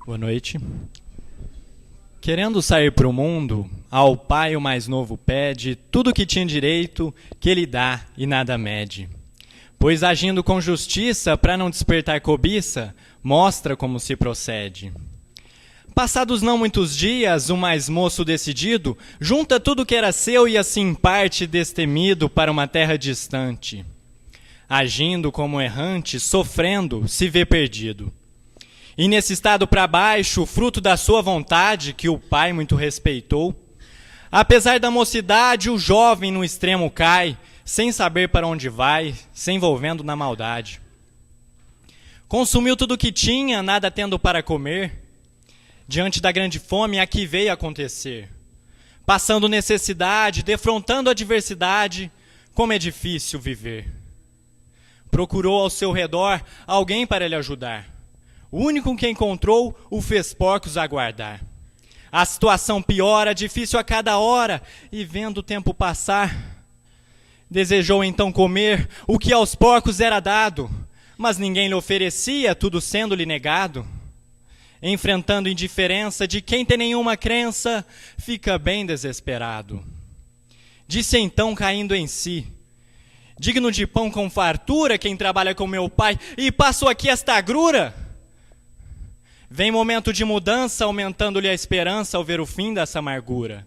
Boa noite. Querendo sair para o mundo, ao pai o mais novo pede tudo que tinha direito, que ele dá e nada mede. Pois agindo com justiça, para não despertar cobiça, mostra como se procede. Passados não muitos dias, o mais moço decidido, junta tudo que era seu e assim parte destemido para uma terra distante. Agindo como errante, sofrendo, se vê perdido. E nesse estado para baixo, fruto da sua vontade, que o pai muito respeitou, apesar da mocidade, o jovem no extremo cai, sem saber para onde vai, se envolvendo na maldade. Consumiu tudo o que tinha, nada tendo para comer, diante da grande fome, aqui veio acontecer. Passando necessidade, defrontando adversidade, como é difícil viver. Procurou ao seu redor alguém para lhe ajudar. O único que encontrou o fez porcos aguardar. A situação piora, difícil a cada hora, e vendo o tempo passar, desejou então comer o que aos porcos era dado, mas ninguém lhe oferecia, tudo sendo-lhe negado. Enfrentando indiferença de quem tem nenhuma crença, fica bem desesperado. Disse então, caindo em si: digno de pão com fartura quem trabalha com meu pai, e passo aqui esta agrura? Vem momento de mudança, aumentando-lhe a esperança ao ver o fim dessa amargura.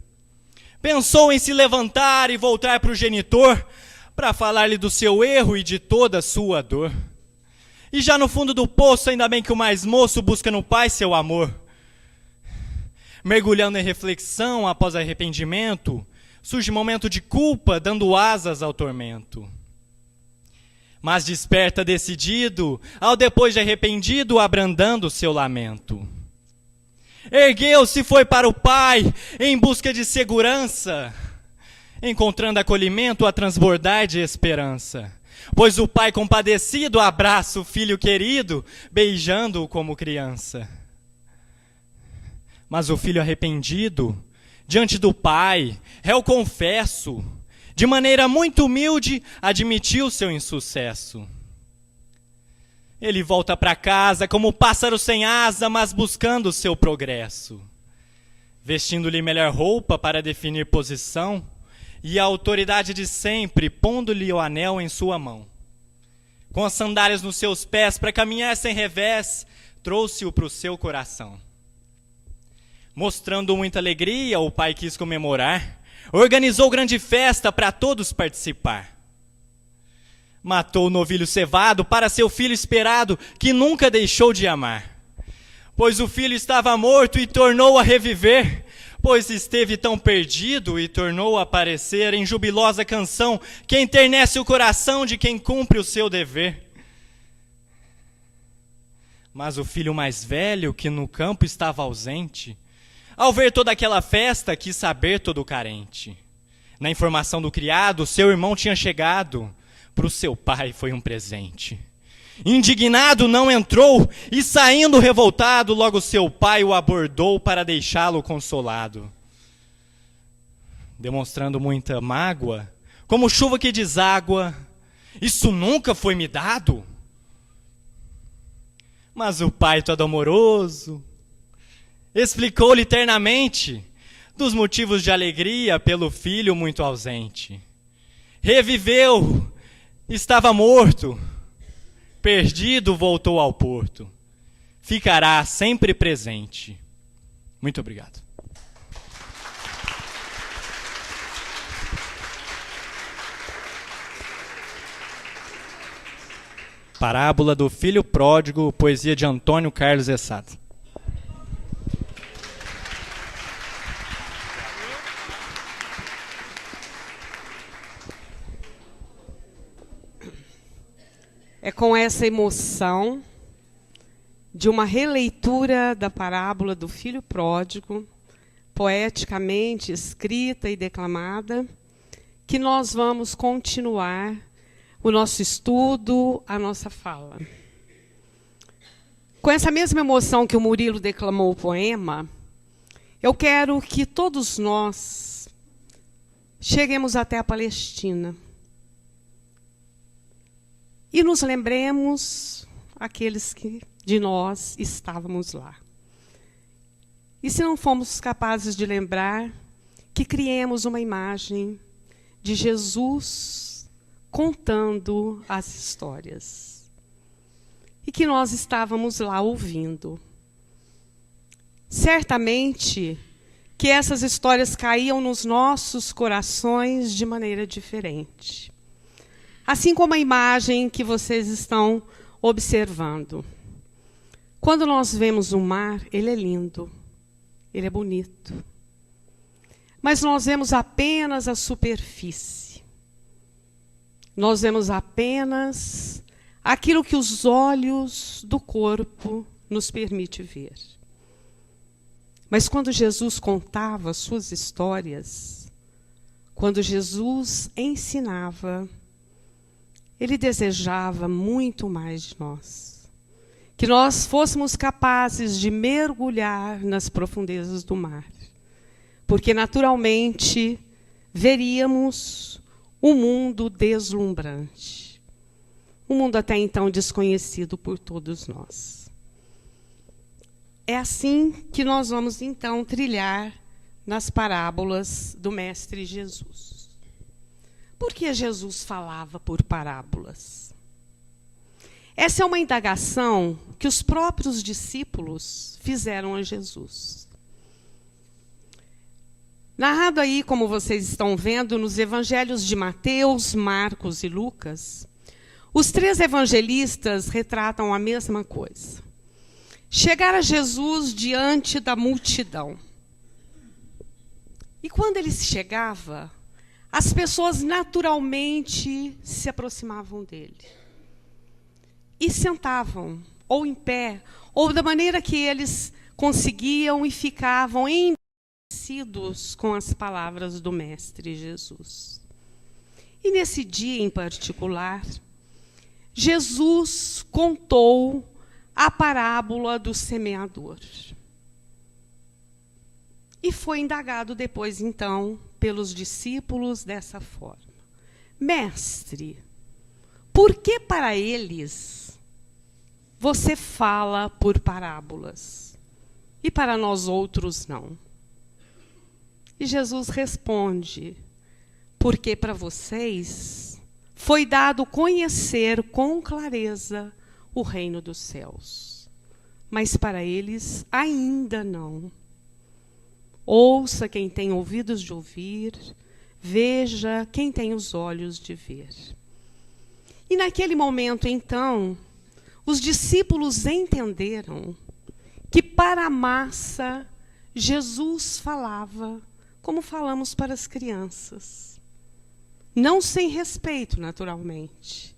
Pensou em se levantar e voltar para o genitor, para falar-lhe do seu erro e de toda a sua dor. E já no fundo do poço, ainda bem que o mais moço busca no pai seu amor. Mergulhando em reflexão após arrependimento, surge momento de culpa, dando asas ao tormento. Mas desperta decidido, ao depois de arrependido, abrandando o seu lamento. Ergueu-se e foi para o pai, em busca de segurança, encontrando acolhimento a transbordar de esperança. Pois o pai compadecido abraça o filho querido, beijando-o como criança. Mas o filho arrependido, diante do pai, réu confesso, de maneira muito humilde, admitiu seu insucesso. Ele volta para casa como pássaro sem asa, mas buscando o seu progresso. Vestindo-lhe melhor roupa para definir posição, e a autoridade de sempre, pondo-lhe o anel em sua mão. Com as sandálias nos seus pés, para caminhar sem revés, trouxe-o para o seu coração. Mostrando muita alegria, o pai quis comemorar, organizou grande festa para todos participar. Matou o novilho cevado para seu filho esperado, que nunca deixou de amar. Pois o filho estava morto e tornou a reviver, pois esteve tão perdido e tornou a aparecer em jubilosa canção, que enternece o coração de quem cumpre o seu dever. Mas o filho mais velho, que no campo estava ausente, ao ver toda aquela festa, quis saber todo carente. Na informação do criado, seu irmão tinha chegado, para o seu pai foi um presente. Indignado não entrou, e saindo revoltado, logo seu pai o abordou para deixá-lo consolado. Demonstrando muita mágoa, como chuva que deságua, isso nunca foi me dado? Mas o pai todo amoroso explicou-lhe ternamente dos motivos de alegria pelo filho muito ausente. Reviveu, estava morto, perdido voltou ao porto. Ficará sempre presente. Muito obrigado. Parábola do Filho Pródigo, poesia de Antônio Carlos Essato. É com essa emoção de uma releitura da parábola do Filho Pródigo, poeticamente escrita e declamada, que nós vamos continuar o nosso estudo, a nossa fala. Com essa mesma emoção que o Murilo declamou o poema, eu quero que todos nós cheguemos até a Palestina. E nos lembremos aqueles que de nós estávamos lá. E se não fomos capazes de lembrar que criemos uma imagem de Jesus contando as histórias. E que nós estávamos lá ouvindo. Certamente que essas histórias caíam nos nossos corações de maneira diferente. Assim como a imagem que vocês estão observando. Quando nós vemos o mar, ele é lindo, ele é bonito. Mas nós vemos apenas a superfície. Nós vemos apenas aquilo que os olhos do corpo nos permitem ver. Mas quando Jesus contava suas histórias, quando Jesus ensinava, ele desejava muito mais de nós. Que nós fôssemos capazes de mergulhar nas profundezas do mar. Porque, naturalmente, veríamos um mundo deslumbrante. Um mundo até então desconhecido por todos nós. É assim que nós vamos, então, trilhar nas parábolas do Mestre Jesus. Por que Jesus falava por parábolas? Essa é uma indagação que os próprios discípulos fizeram a Jesus. Narrado aí, como vocês estão vendo, nos evangelhos de Mateus, Marcos e Lucas, os três evangelistas retratam a mesma coisa. Chegar a Jesus diante da multidão. E quando ele chegava, as pessoas naturalmente se aproximavam dele. E sentavam, ou em pé, ou da maneira que eles conseguiam e ficavam embevecidos com as palavras do Mestre Jesus. E nesse dia em particular, Jesus contou a parábola do semeador. E foi indagado depois, então, pelos discípulos dessa forma. Mestre, por que para eles você fala por parábolas e para nós outros não? E Jesus responde, porque para vocês foi dado conhecer com clareza o reino dos céus, mas para eles ainda não. Ouça quem tem ouvidos de ouvir, veja quem tem os olhos de ver. E naquele momento, então, os discípulos entenderam que para a massa Jesus falava como falamos para as crianças. Não sem respeito, naturalmente,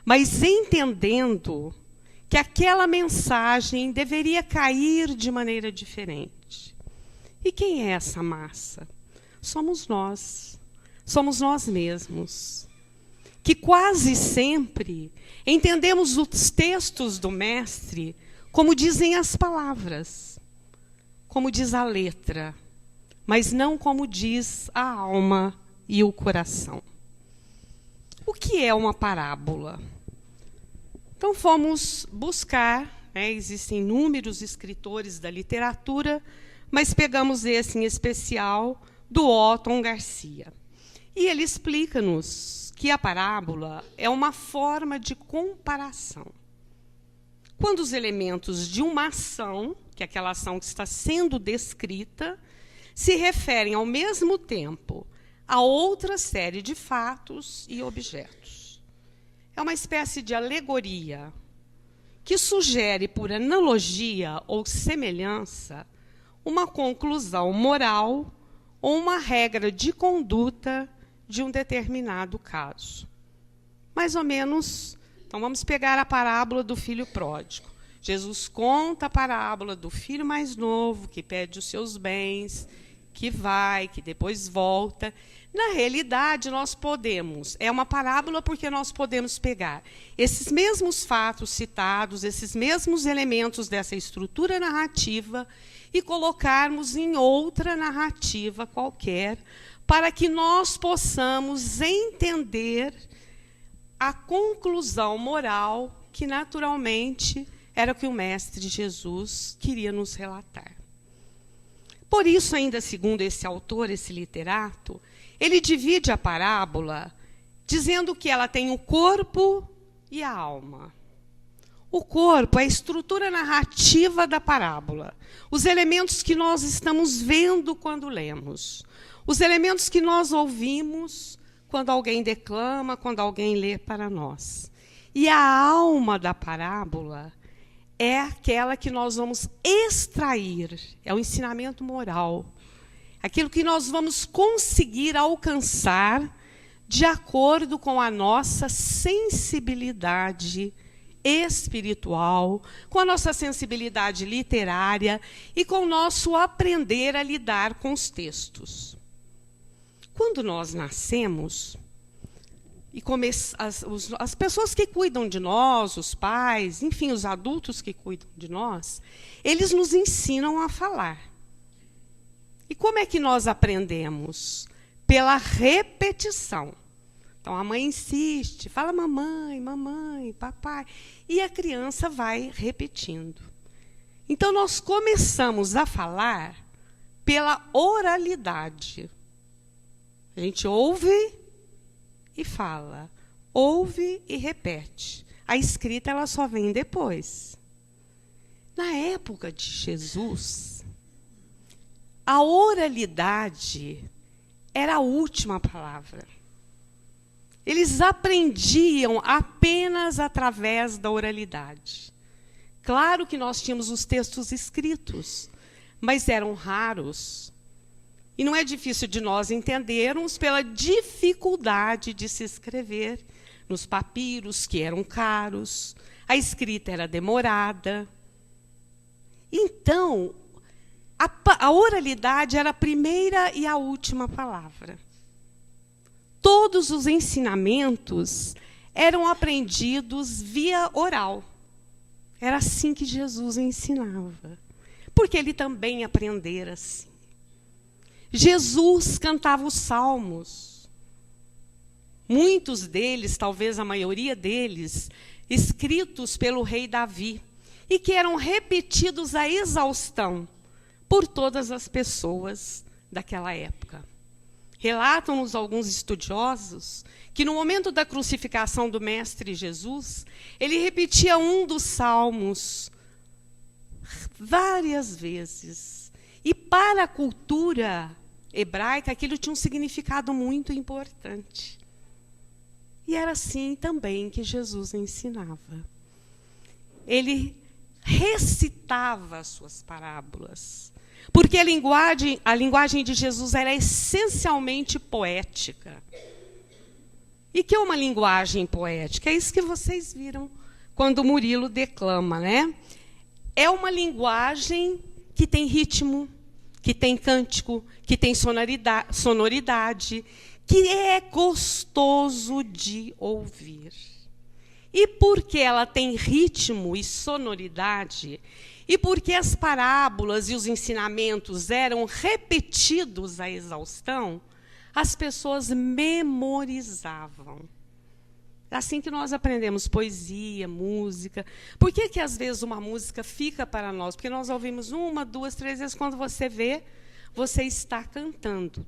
mas entendendo que aquela mensagem deveria cair de maneira diferente. E quem é essa massa? Somos nós mesmos, que quase sempre entendemos os textos do Mestre como dizem as palavras, como diz a letra, mas não como diz a alma e o coração. O que é uma parábola? Então fomos buscar, existem inúmeros escritores da literatura, mas pegamos esse em especial do Otton Garcia. E ele explica-nos que a parábola é uma forma de comparação. Quando os elementos de uma ação, que é aquela ação que está sendo descrita, se referem ao mesmo tempo a outra série de fatos e objetos. É uma espécie de alegoria que sugere, por analogia ou semelhança, uma conclusão moral ou uma regra de conduta de um determinado caso. Mais ou menos, então vamos pegar a parábola do filho pródigo. Jesus conta a parábola do filho mais novo, que pede os seus bens, que vai, que depois volta. Na realidade, é uma parábola porque nós podemos pegar esses mesmos fatos citados, esses mesmos elementos dessa estrutura narrativa e colocarmos em outra narrativa qualquer, para que nós possamos entender a conclusão moral que, naturalmente, era o que o Mestre Jesus queria nos relatar. Por isso, ainda segundo esse autor, esse literato, ele divide a parábola dizendo que ela tem o corpo e a alma. O corpo é a estrutura narrativa da parábola, os elementos que nós estamos vendo quando lemos, os elementos que nós ouvimos quando alguém declama, quando alguém lê para nós. E a alma da parábola é aquela que nós vamos extrair, é o ensinamento moral, aquilo que nós vamos conseguir alcançar de acordo com a nossa sensibilidade espiritual, com a nossa sensibilidade literária e com o nosso aprender a lidar com os textos. Quando nós nascemos, e as pessoas que cuidam de nós, os pais, enfim, os adultos que cuidam de nós, eles nos ensinam a falar. E como é que nós aprendemos? Pela repetição. Então, a mãe insiste, fala mamãe, mamãe, papai, e a criança vai repetindo. Então, nós começamos a falar pela oralidade. A gente ouve e fala, ouve e repete. A escrita ela só vem depois. Na época de Jesus, a oralidade era a última palavra. Eles aprendiam apenas através da oralidade. Claro que nós tínhamos os textos escritos, mas eram raros. E não é difícil de nós entendermos pela dificuldade de se escrever nos papiros, que eram caros, a escrita era demorada. Então, a oralidade era a primeira e a última palavra. Todos os ensinamentos eram aprendidos via oral. Era assim que Jesus ensinava, porque ele também aprendera assim. Jesus cantava os salmos. Muitos deles, talvez a maioria deles, escritos pelo rei Davi, e que eram repetidos à exaustão por todas as pessoas daquela época. Relatam-nos alguns estudiosos que no momento da crucificação do Mestre Jesus, ele repetia um dos salmos várias vezes. E para a cultura hebraica, aquilo tinha um significado muito importante. E era assim também que Jesus ensinava. Ele recitava as suas parábolas, porque a linguagem de Jesus era essencialmente poética. E que é uma linguagem poética? É isso que vocês viram quando o Murilo declama, né? É uma linguagem que tem ritmo, que tem cântico, que tem sonoridade, que é gostoso de ouvir. E porque ela tem ritmo e sonoridade, e porque as parábolas e os ensinamentos eram repetidos à exaustão, as pessoas memorizavam. É assim que nós aprendemos poesia, música. Por que às vezes uma música fica para nós? Porque nós ouvimos 1, 2, 3 vezes, quando você vê, você está cantando.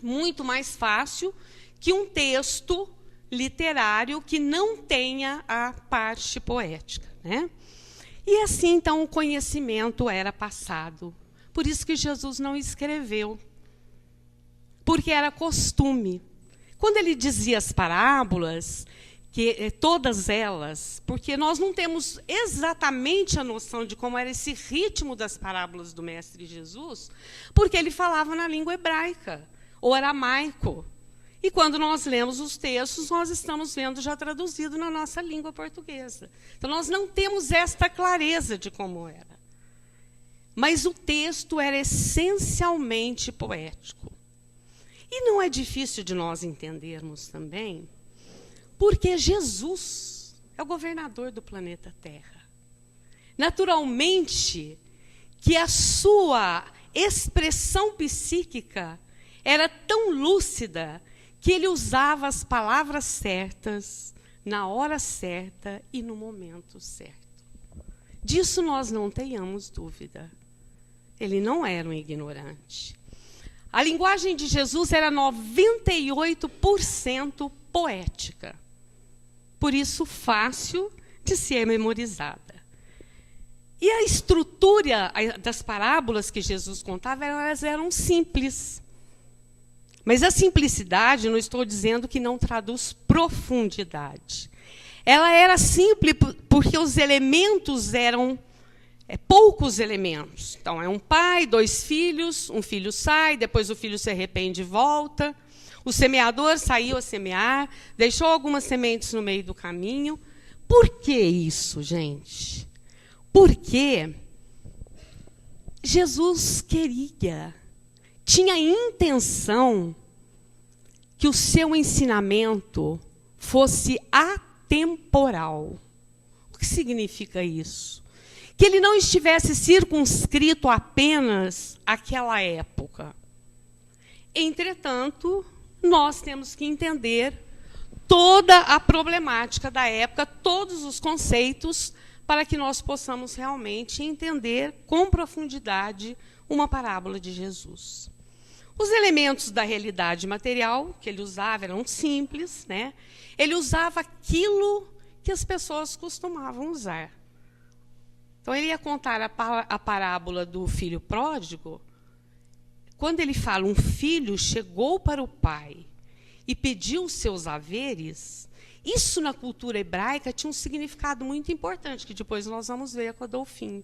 Muito mais fácil que um texto literário que não tenha a parte poética, né? E assim, então, o conhecimento era passado. Por isso que Jesus não escreveu, porque era costume. Quando ele dizia as parábolas, que todas elas, porque nós não temos exatamente a noção de como era esse ritmo das parábolas do Mestre Jesus, porque ele falava na língua hebraica, ou aramaico. E quando nós lemos os textos, nós estamos vendo já traduzido na nossa língua portuguesa. Então, nós não temos esta clareza de como era. Mas o texto era essencialmente poético. E não é difícil de nós entendermos também, porque Jesus é o governador do planeta Terra. Naturalmente, que a sua expressão psíquica era tão lúcida que ele usava as palavras certas, na hora certa e no momento certo. Disso nós não tenhamos dúvida. Ele não era um ignorante. A linguagem de Jesus era 98% poética. Por isso, fácil de ser memorizada. E a estrutura das parábolas que Jesus contava, elas eram simples. Mas a simplicidade, não estou dizendo que não traduz profundidade. Ela era simples porque os elementos eram poucos elementos. Então, é um pai, 2 filhos, um filho sai, depois o filho se arrepende e volta. O semeador saiu a semear, deixou algumas sementes no meio do caminho. Por que isso, gente? Porque Jesus tinha intenção que o seu ensinamento fosse atemporal. O que significa isso? Que ele não estivesse circunscrito apenas àquela época. Entretanto, nós temos que entender toda a problemática da época, todos os conceitos, para que nós possamos realmente entender com profundidade uma parábola de Jesus. Os elementos da realidade material que ele usava eram simples, né? Ele usava aquilo que as pessoas costumavam usar. Então, ele ia contar a parábola do filho pródigo. Quando ele fala, um filho chegou para o pai e pediu os seus haveres, isso na cultura hebraica tinha um significado muito importante, que depois nós vamos ver com Adolfinho.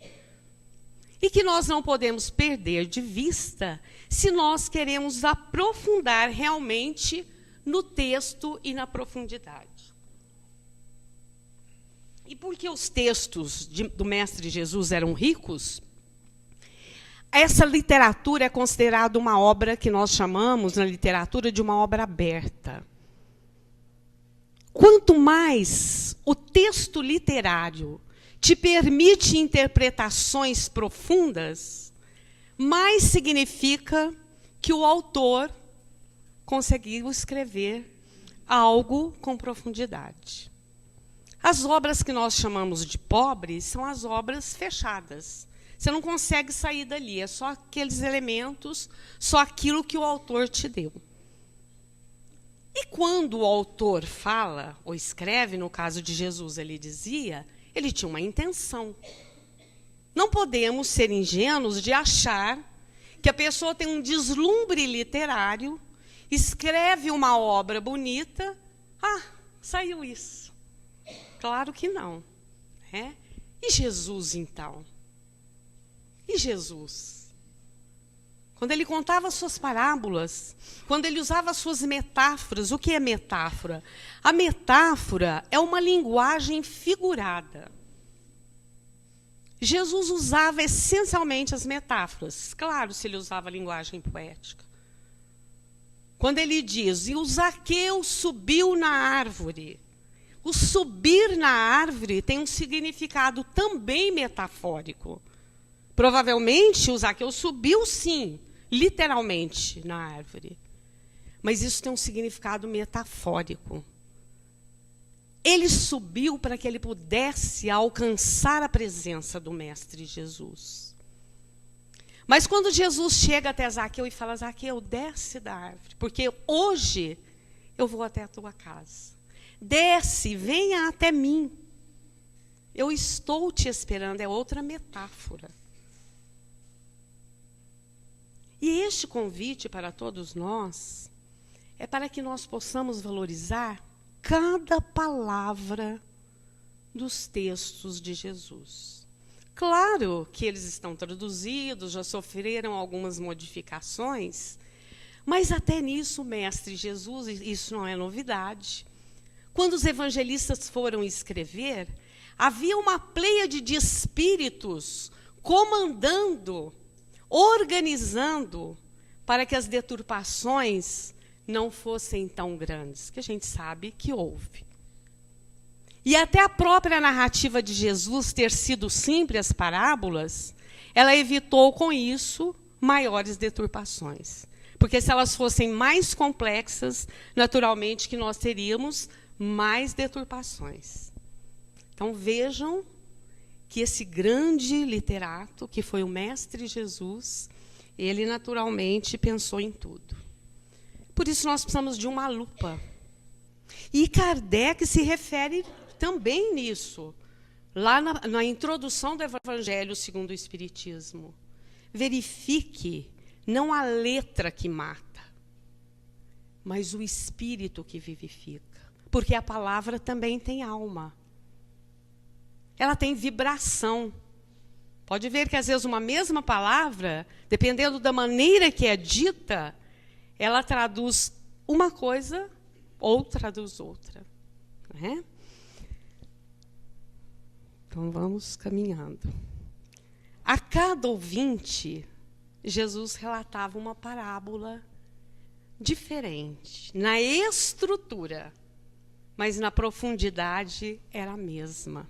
E que nós não podemos perder de vista se nós queremos aprofundar realmente no texto e na profundidade. E porque os textos do Mestre Jesus eram ricos, essa literatura é considerada uma obra que nós chamamos, na literatura, de uma obra aberta. Quanto mais o texto literário te permite interpretações profundas, mais significa que o autor conseguiu escrever algo com profundidade. As obras que nós chamamos de pobres são as obras fechadas. Você não consegue sair dali, é só aqueles elementos, só aquilo que o autor te deu. E quando o autor fala, ou escreve, no caso de Jesus, ele dizia, ele tinha uma intenção. Não podemos ser ingênuos de achar que a pessoa tem um deslumbre literário, escreve uma obra bonita, saiu isso. Claro que não. E Jesus, então? E Jesus? Quando ele contava suas parábolas, quando ele usava suas metáforas, o que é metáfora? A metáfora é uma linguagem figurada. Jesus usava essencialmente as metáforas. Claro, se ele usava a linguagem poética. Quando ele diz, e o Zaqueu subiu na árvore. O subir na árvore tem um significado também metafórico. Provavelmente o Zaqueu subiu, sim, literalmente na árvore. Mas isso tem um significado metafórico. Ele subiu para que ele pudesse alcançar a presença do Mestre Jesus. Mas quando Jesus chega até Zaqueu e fala, Zaqueu, desce da árvore, porque hoje eu vou até a tua casa. Desce, venha até mim. Eu estou te esperando, é outra metáfora. E este convite para todos nós é para que nós possamos valorizar cada palavra dos textos de Jesus. Claro que eles estão traduzidos, já sofreram algumas modificações, mas até nisso o Mestre Jesus, isso não é novidade. Quando os evangelistas foram escrever, havia uma pleiade de espíritos comandando, organizando, para que as deturpações não fossem tão grandes, que a gente sabe que houve. E até a própria narrativa de Jesus ter sido simples, as parábolas, ela evitou com isso maiores deturpações. Porque se elas fossem mais complexas, naturalmente que nós teríamos mais deturpações. Então vejam que esse grande literato, que foi o Mestre Jesus, ele naturalmente pensou em tudo. Por isso nós precisamos de uma lupa. E Kardec se refere também nisso, lá na introdução do Evangelho segundo o Espiritismo. Verifique, não a letra que mata, mas o espírito que vivifica. Porque a palavra também tem alma. Ela tem vibração. Pode ver que, às vezes, uma mesma palavra, dependendo da maneira que é dita, ela traduz uma coisa ou traduz outra. Não é? Então, vamos caminhando. A cada ouvinte, Jesus relatava uma parábola diferente, na estrutura, mas na profundidade era a mesma.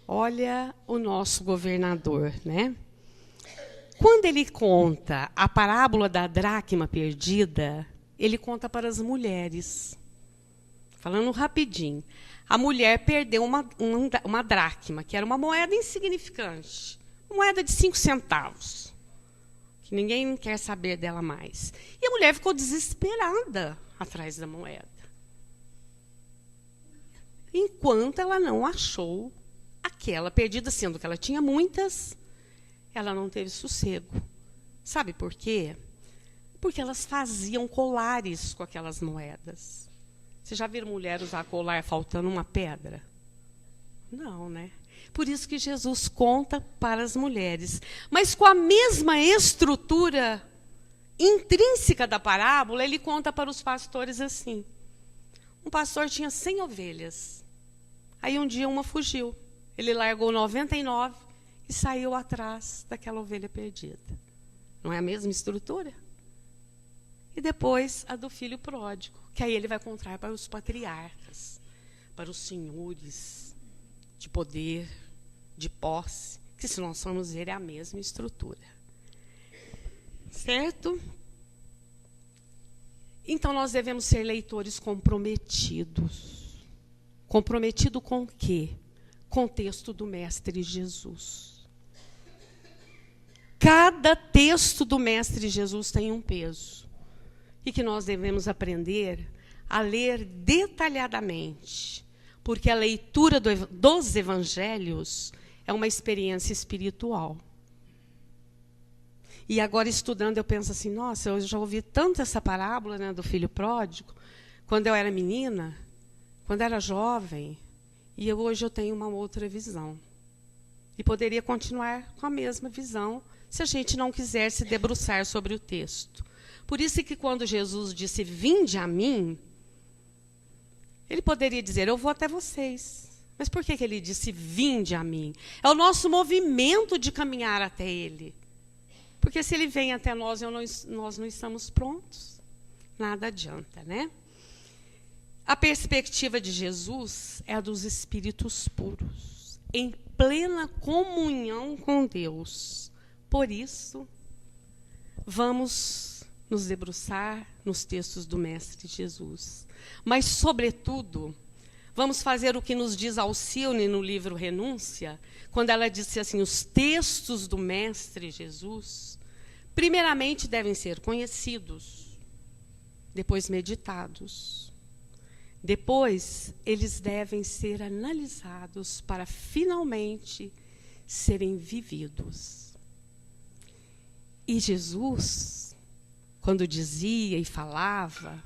Olha o nosso governador, né? Quando ele conta a parábola da dracma perdida, ele conta para as mulheres. Falando rapidinho. A mulher perdeu uma dracma, que era uma moeda insignificante. Uma moeda de 5 centavos. Que ninguém quer saber dela mais. E a mulher ficou desesperada atrás da moeda. Enquanto ela não achou aquela perdida, sendo que ela tinha muitas, ela não teve sossego. Sabe por quê? Porque elas faziam colares com aquelas moedas. Vocês já viram mulher usar colar faltando uma pedra? Não, né? Por isso que Jesus conta para as mulheres. Mas com a mesma estrutura intrínseca da parábola, ele conta para os pastores assim. Um pastor tinha 100 ovelhas. Aí um dia uma fugiu. Ele largou 99 e saiu atrás daquela ovelha perdida. Não é a mesma estrutura? E depois a do filho pródigo, que aí ele vai contar para os patriarcas, para os senhores de poder, de posse, que se nós formos ver é a mesma estrutura. Certo? Então nós devemos ser leitores comprometidos. Comprometido com o quê? Com o texto do Mestre Jesus. Cada texto do Mestre Jesus tem um peso. E que nós devemos aprender a ler detalhadamente. Porque a leitura dos evangelhos é uma experiência espiritual. E agora, estudando, eu penso assim, nossa, eu já ouvi tanto essa parábola, né, do filho pródigo, quando eu era menina, quando era jovem, e hoje eu tenho uma outra visão. E poderia continuar com a mesma visão, se a gente não quiser se debruçar sobre o texto. Por isso que quando Jesus disse, vinde a mim, ele poderia dizer, eu vou até vocês. Mas por que ele disse, vinde a mim? É o nosso movimento de caminhar até ele. Porque se ele vem até nós e nós não estamos prontos, nada adianta, né? A perspectiva de Jesus é a dos espíritos puros, em plena comunhão com Deus. Por isso, vamos nos debruçar nos textos do Mestre Jesus. Mas, sobretudo, vamos fazer o que nos diz Alcione no livro Renúncia, quando ela disse assim, os textos do Mestre Jesus, primeiramente devem ser conhecidos, depois meditados. Depois, eles devem ser analisados para, finalmente, serem vividos. E Jesus, quando dizia e falava,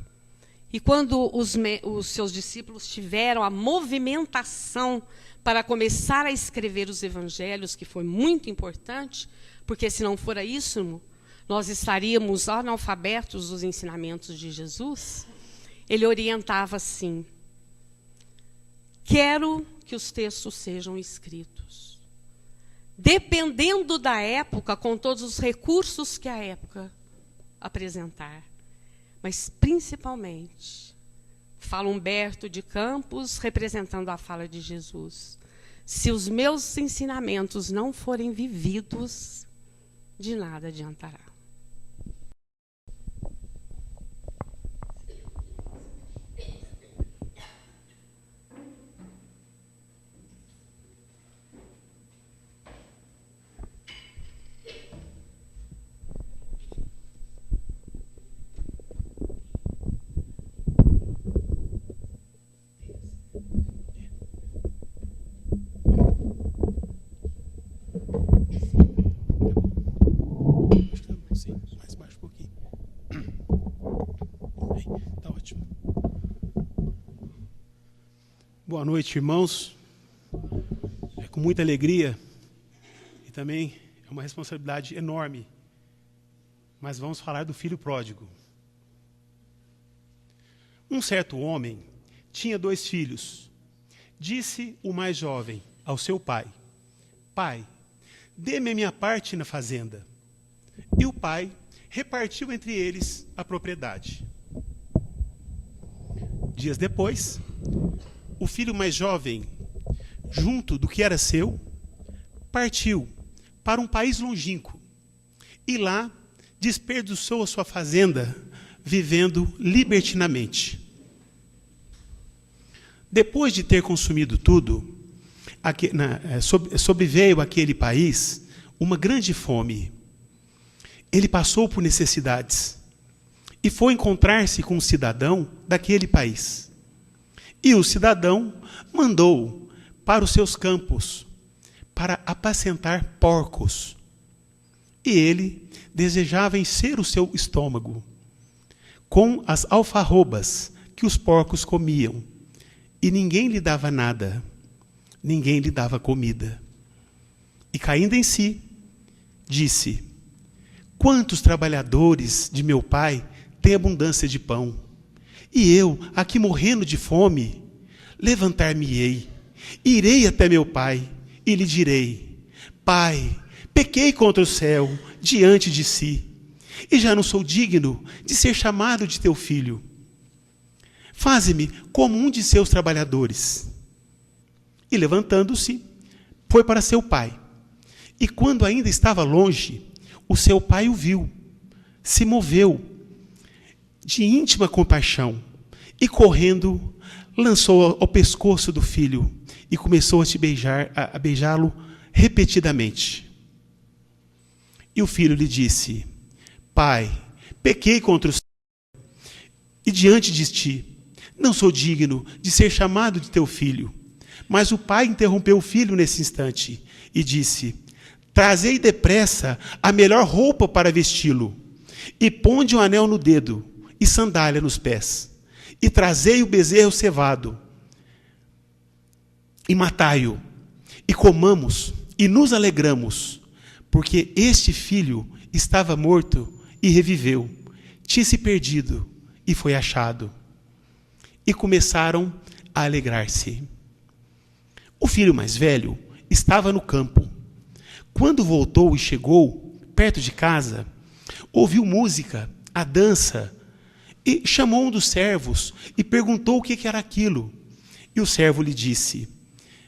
e quando os seus discípulos tiveram a movimentação para começar a escrever os evangelhos, que foi muito importante, porque se não fora isso, nós estaríamos analfabetos dos ensinamentos de Jesus, ele orientava assim, quero que os textos sejam escritos. Dependendo da época, com todos os recursos que a época apresentar. Mas, principalmente, fala Humberto de Campos, representando a fala de Jesus. Se os meus ensinamentos não forem vividos, de nada adiantará. Boa noite, irmãos. É com muita alegria e também é uma responsabilidade enorme, mas vamos falar do filho pródigo. Um certo homem tinha 2 filhos. Disse o mais jovem ao seu pai: Pai, dê-me a minha parte na fazenda. E o pai repartiu entre eles a propriedade. Dias depois, o filho mais jovem, junto do que era seu, partiu para um país longínquo e lá desperdiçou a sua fazenda vivendo libertinamente. Depois de ter consumido tudo, sobreveio àquele país uma grande fome. Ele passou por necessidades e foi encontrar-se com um cidadão daquele país. E o cidadão mandou para os seus campos para apacentar porcos. E ele desejava encher o seu estômago com as alfarrobas que os porcos comiam. E ninguém lhe dava nada, ninguém lhe dava comida. E caindo em si, disse: Quantos trabalhadores de meu pai têm abundância de pão, e eu, aqui morrendo de fome? Levantar-me-ei, irei até meu pai, e lhe direi: Pai, pequei contra o céu diante de si, e já não sou digno de ser chamado de teu filho. Faze-me como um de seus trabalhadores. E levantando-se, foi para seu pai. E quando ainda estava longe, o seu pai o viu, se moveu de íntima compaixão e, correndo, lançou ao pescoço do filho e começou a beijá-lo repetidamente. E o filho lhe disse: Pai, pequei contra o céu e diante de ti. Não sou digno de ser chamado de teu filho. Mas o pai interrompeu o filho nesse instante e disse: Trazei depressa a melhor roupa para vesti-lo, e ponde um anel no dedo e sandália nos pés, e trazei o bezerro cevado, e matai-o, e comamos, e nos alegramos, porque este filho estava morto e reviveu, tinha se perdido e foi achado. E começaram a alegrar-se. O filho mais velho estava no campo. Quando voltou e chegou perto de casa, ouviu música, a dança, e chamou um dos servos e perguntou o que era aquilo. E o servo lhe disse: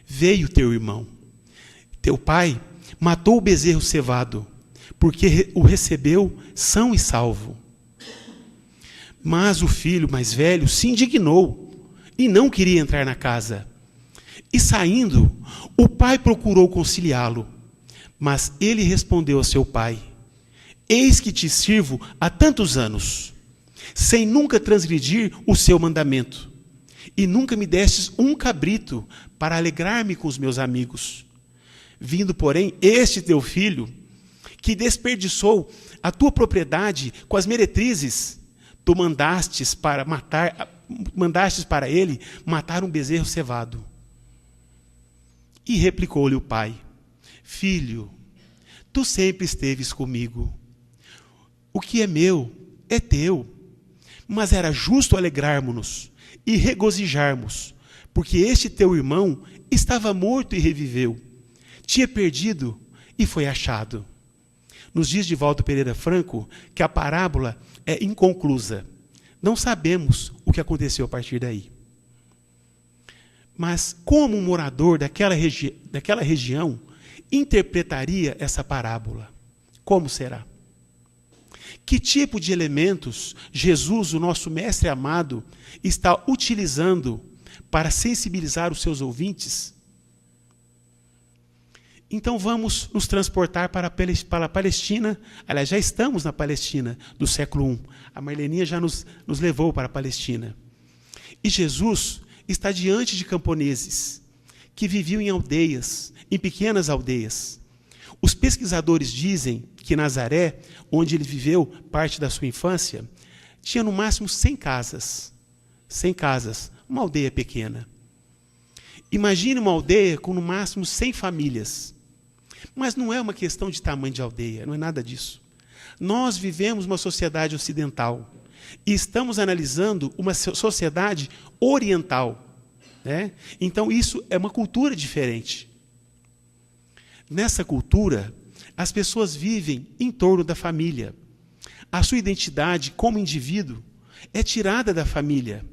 Veio teu irmão. Teu pai matou o bezerro cevado, porque o recebeu são e salvo. Mas o filho mais velho se indignou e não queria entrar na casa. E saindo, o pai procurou conciliá-lo. Mas ele respondeu a seu pai: Eis que te sirvo há tantos anos, sem nunca transgredir o seu mandamento. E nunca me destes um cabrito para alegrar-me com os meus amigos. Vindo, porém, este teu filho, que desperdiçou a tua propriedade com as meretrizes, tu mandastes para ele matar um bezerro cevado. E replicou-lhe o pai: Filho, tu sempre esteves comigo. O que é meu é teu. Mas era justo alegrarmos-nos e regozijarmos, porque este teu irmão estava morto e reviveu, tinha perdido e foi achado. Nos diz Divaldo Pereira Franco que a parábola é inconclusa. Não sabemos o que aconteceu a partir daí. Mas como um morador daquela região interpretaria essa parábola? Como será? Que tipo de elementos Jesus, o nosso mestre amado, está utilizando para sensibilizar os seus ouvintes? Então vamos nos transportar para a Palestina. Aliás, já estamos na Palestina do século I. A Marleninha já nos levou para a Palestina. E Jesus está diante de camponeses que viviam em aldeias, em pequenas aldeias. Os pesquisadores dizem que Nazaré, onde ele viveu parte da sua infância, tinha no máximo 100 casas. 100 casas, uma aldeia pequena. Imagine uma aldeia com no máximo 100 famílias. Mas não é uma questão de tamanho de aldeia, não é nada disso. Nós vivemos uma sociedade ocidental e estamos analisando uma sociedade oriental, né? Então, isso é uma cultura diferente. Nessa cultura, as pessoas vivem em torno da família. A sua identidade como indivíduo é tirada da família.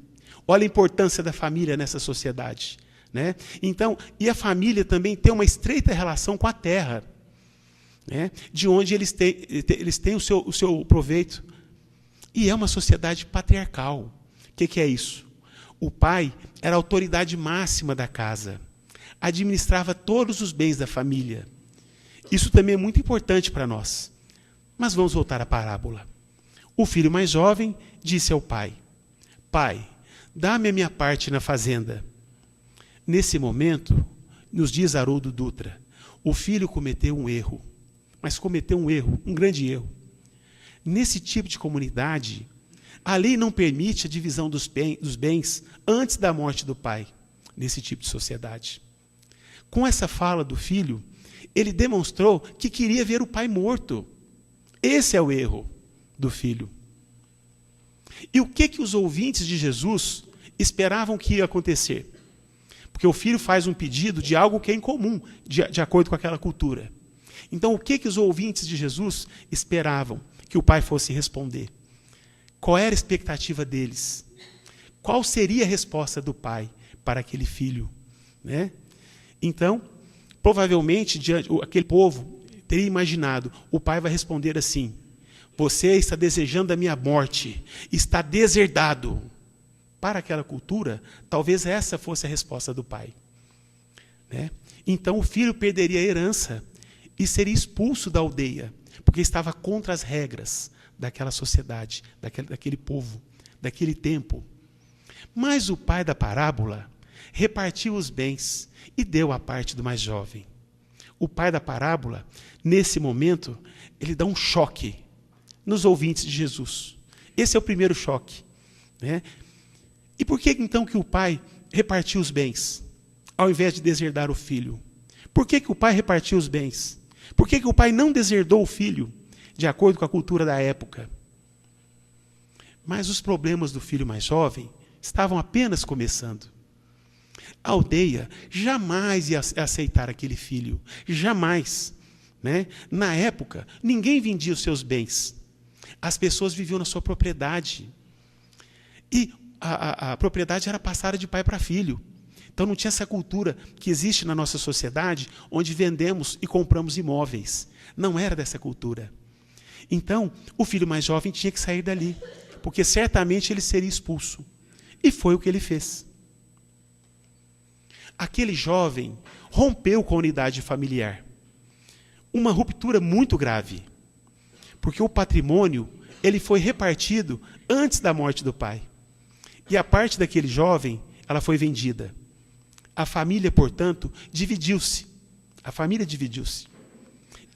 Olha a importância da família nessa sociedade, né? Então, e a família também tem uma estreita relação com a terra, né? De onde eles têm o seu proveito. E é uma sociedade patriarcal. O que é isso? O pai era a autoridade máxima da casa, administrava todos os bens da família. Isso também é muito importante para nós. Mas vamos voltar à parábola. O filho mais jovem disse ao pai: Pai, dá-me a minha parte na fazenda. Nesse momento, nos diz Haroldo Dutra, o filho cometeu um erro. Mas cometeu um erro, um grande erro. Nesse tipo de comunidade, a lei não permite a divisão dos bens antes da morte do pai, nesse tipo de sociedade. Com essa fala do filho, ele demonstrou que queria ver o pai morto. Esse é o erro do filho. E o que os ouvintes de Jesus esperavam que ia acontecer? Porque o filho faz um pedido de algo que é incomum, de acordo com aquela cultura. Então, o que os ouvintes de Jesus esperavam que o pai fosse responder? Qual era a expectativa deles? Qual seria a resposta do pai para aquele filho, né? Então, provavelmente, aquele povo teria imaginado, o pai vai responder assim: você está desejando a minha morte, está deserdado. Para aquela cultura, talvez essa fosse a resposta do pai, né? Então, o filho perderia a herança e seria expulso da aldeia, porque estava contra as regras daquela sociedade, daquele povo, daquele tempo. Mas o pai da parábola repartiu os bens e deu a parte do mais jovem. O pai da parábola, nesse momento, ele dá um choque nos ouvintes de Jesus. Esse é o primeiro choque, né? E por que então que o pai repartiu os bens, ao invés de deserdar o filho? Por que o pai repartiu os bens? Por que o pai não deserdou o filho, de acordo com a cultura da época? Mas os problemas do filho mais jovem estavam apenas começando. A aldeia jamais ia aceitar aquele filho, jamais, né? Na época, ninguém vendia os seus bens. As pessoas viviam na sua propriedade. E a propriedade era passada de pai para filho. Então não tinha essa cultura que existe na nossa sociedade, onde vendemos e compramos imóveis. Não era dessa cultura. Então, o filho mais jovem tinha que sair dali, porque certamente ele seria expulso. E foi o que ele fez. Aquele jovem rompeu com a unidade familiar. Uma ruptura muito grave. Porque o patrimônio, ele foi repartido antes da morte do pai. E a parte daquele jovem, ela foi vendida. A família, portanto, dividiu-se. A família dividiu-se.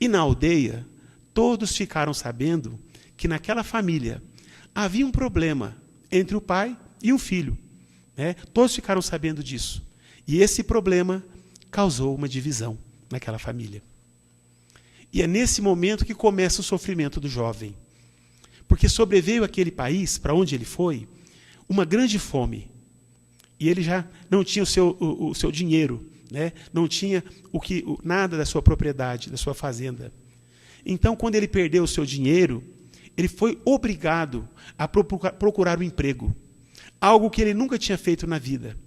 E na aldeia, todos ficaram sabendo que naquela família havia um problema entre o pai e o filho, né? Todos ficaram sabendo disso. E esse problema causou uma divisão naquela família. E é nesse momento que começa o sofrimento do jovem. Porque sobreveio àquele país, para onde ele foi, uma grande fome. E ele já não tinha o seu dinheiro, né? Não tinha nada da sua propriedade, da sua fazenda. Então, quando ele perdeu o seu dinheiro, ele foi obrigado a procurar um emprego. Algo que ele nunca tinha feito na vida.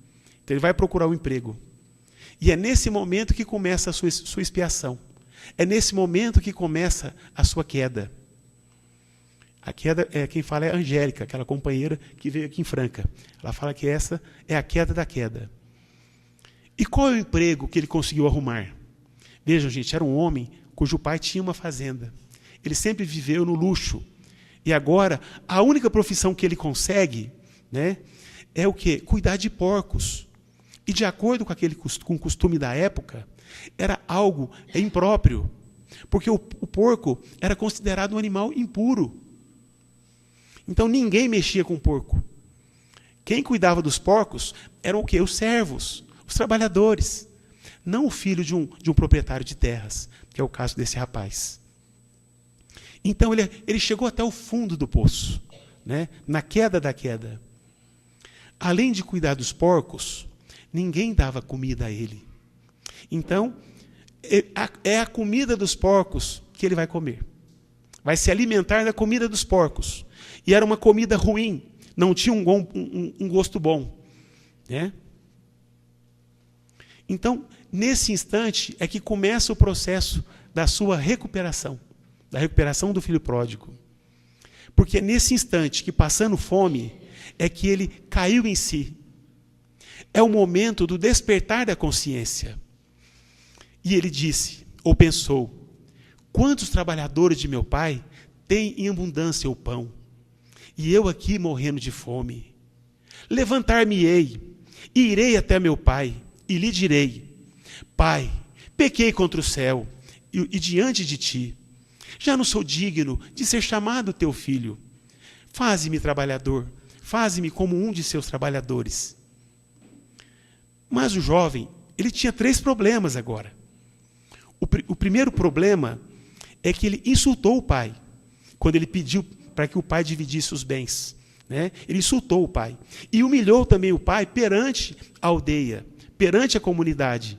Então, ele vai procurar um emprego. E é nesse momento que começa a sua expiação. É nesse momento que começa a sua queda. A queda, quem fala é a Angélica, aquela companheira que veio aqui em Franca. Ela fala que essa é a queda da queda. E qual é o emprego que ele conseguiu arrumar? Vejam, gente, era um homem cujo pai tinha uma fazenda. Ele sempre viveu no luxo. E agora, a única profissão que ele consegue, né, é o quê? Cuidar de porcos. E de acordo com o costume da época, era algo impróprio. Porque o porco era considerado um animal impuro. Então ninguém mexia com o porco. Quem cuidava dos porcos eram o quê? Os servos. Os trabalhadores. Não o filho de um proprietário de terras, que é o caso desse rapaz. Então ele chegou até o fundo do poço, né? Na queda da queda. Além de cuidar dos porcos, ninguém dava comida a ele. Então, é a comida dos porcos que ele vai comer. Vai se alimentar da comida dos porcos. E era uma comida ruim, não tinha um gosto bom, né? Então, nesse instante é que começa o processo da sua recuperação, da recuperação do filho pródigo. Porque é nesse instante que, passando fome, é que ele caiu em si. É o momento do despertar da consciência. E ele disse, ou pensou, quantos trabalhadores de meu pai têm em abundância o pão, e eu aqui morrendo de fome? Levantar-me-ei, e irei até meu pai, e lhe direi, Pai, pequei contra o céu, e diante de ti. Já não sou digno de ser chamado teu filho. Faze-me trabalhador, faze-me como um de seus trabalhadores. Mas o jovem, ele tinha 3 problemas agora. O primeiro problema é que ele insultou o pai, quando ele pediu para que o pai dividisse os bens, né? Ele insultou o pai. E humilhou também o pai perante a aldeia, perante a comunidade.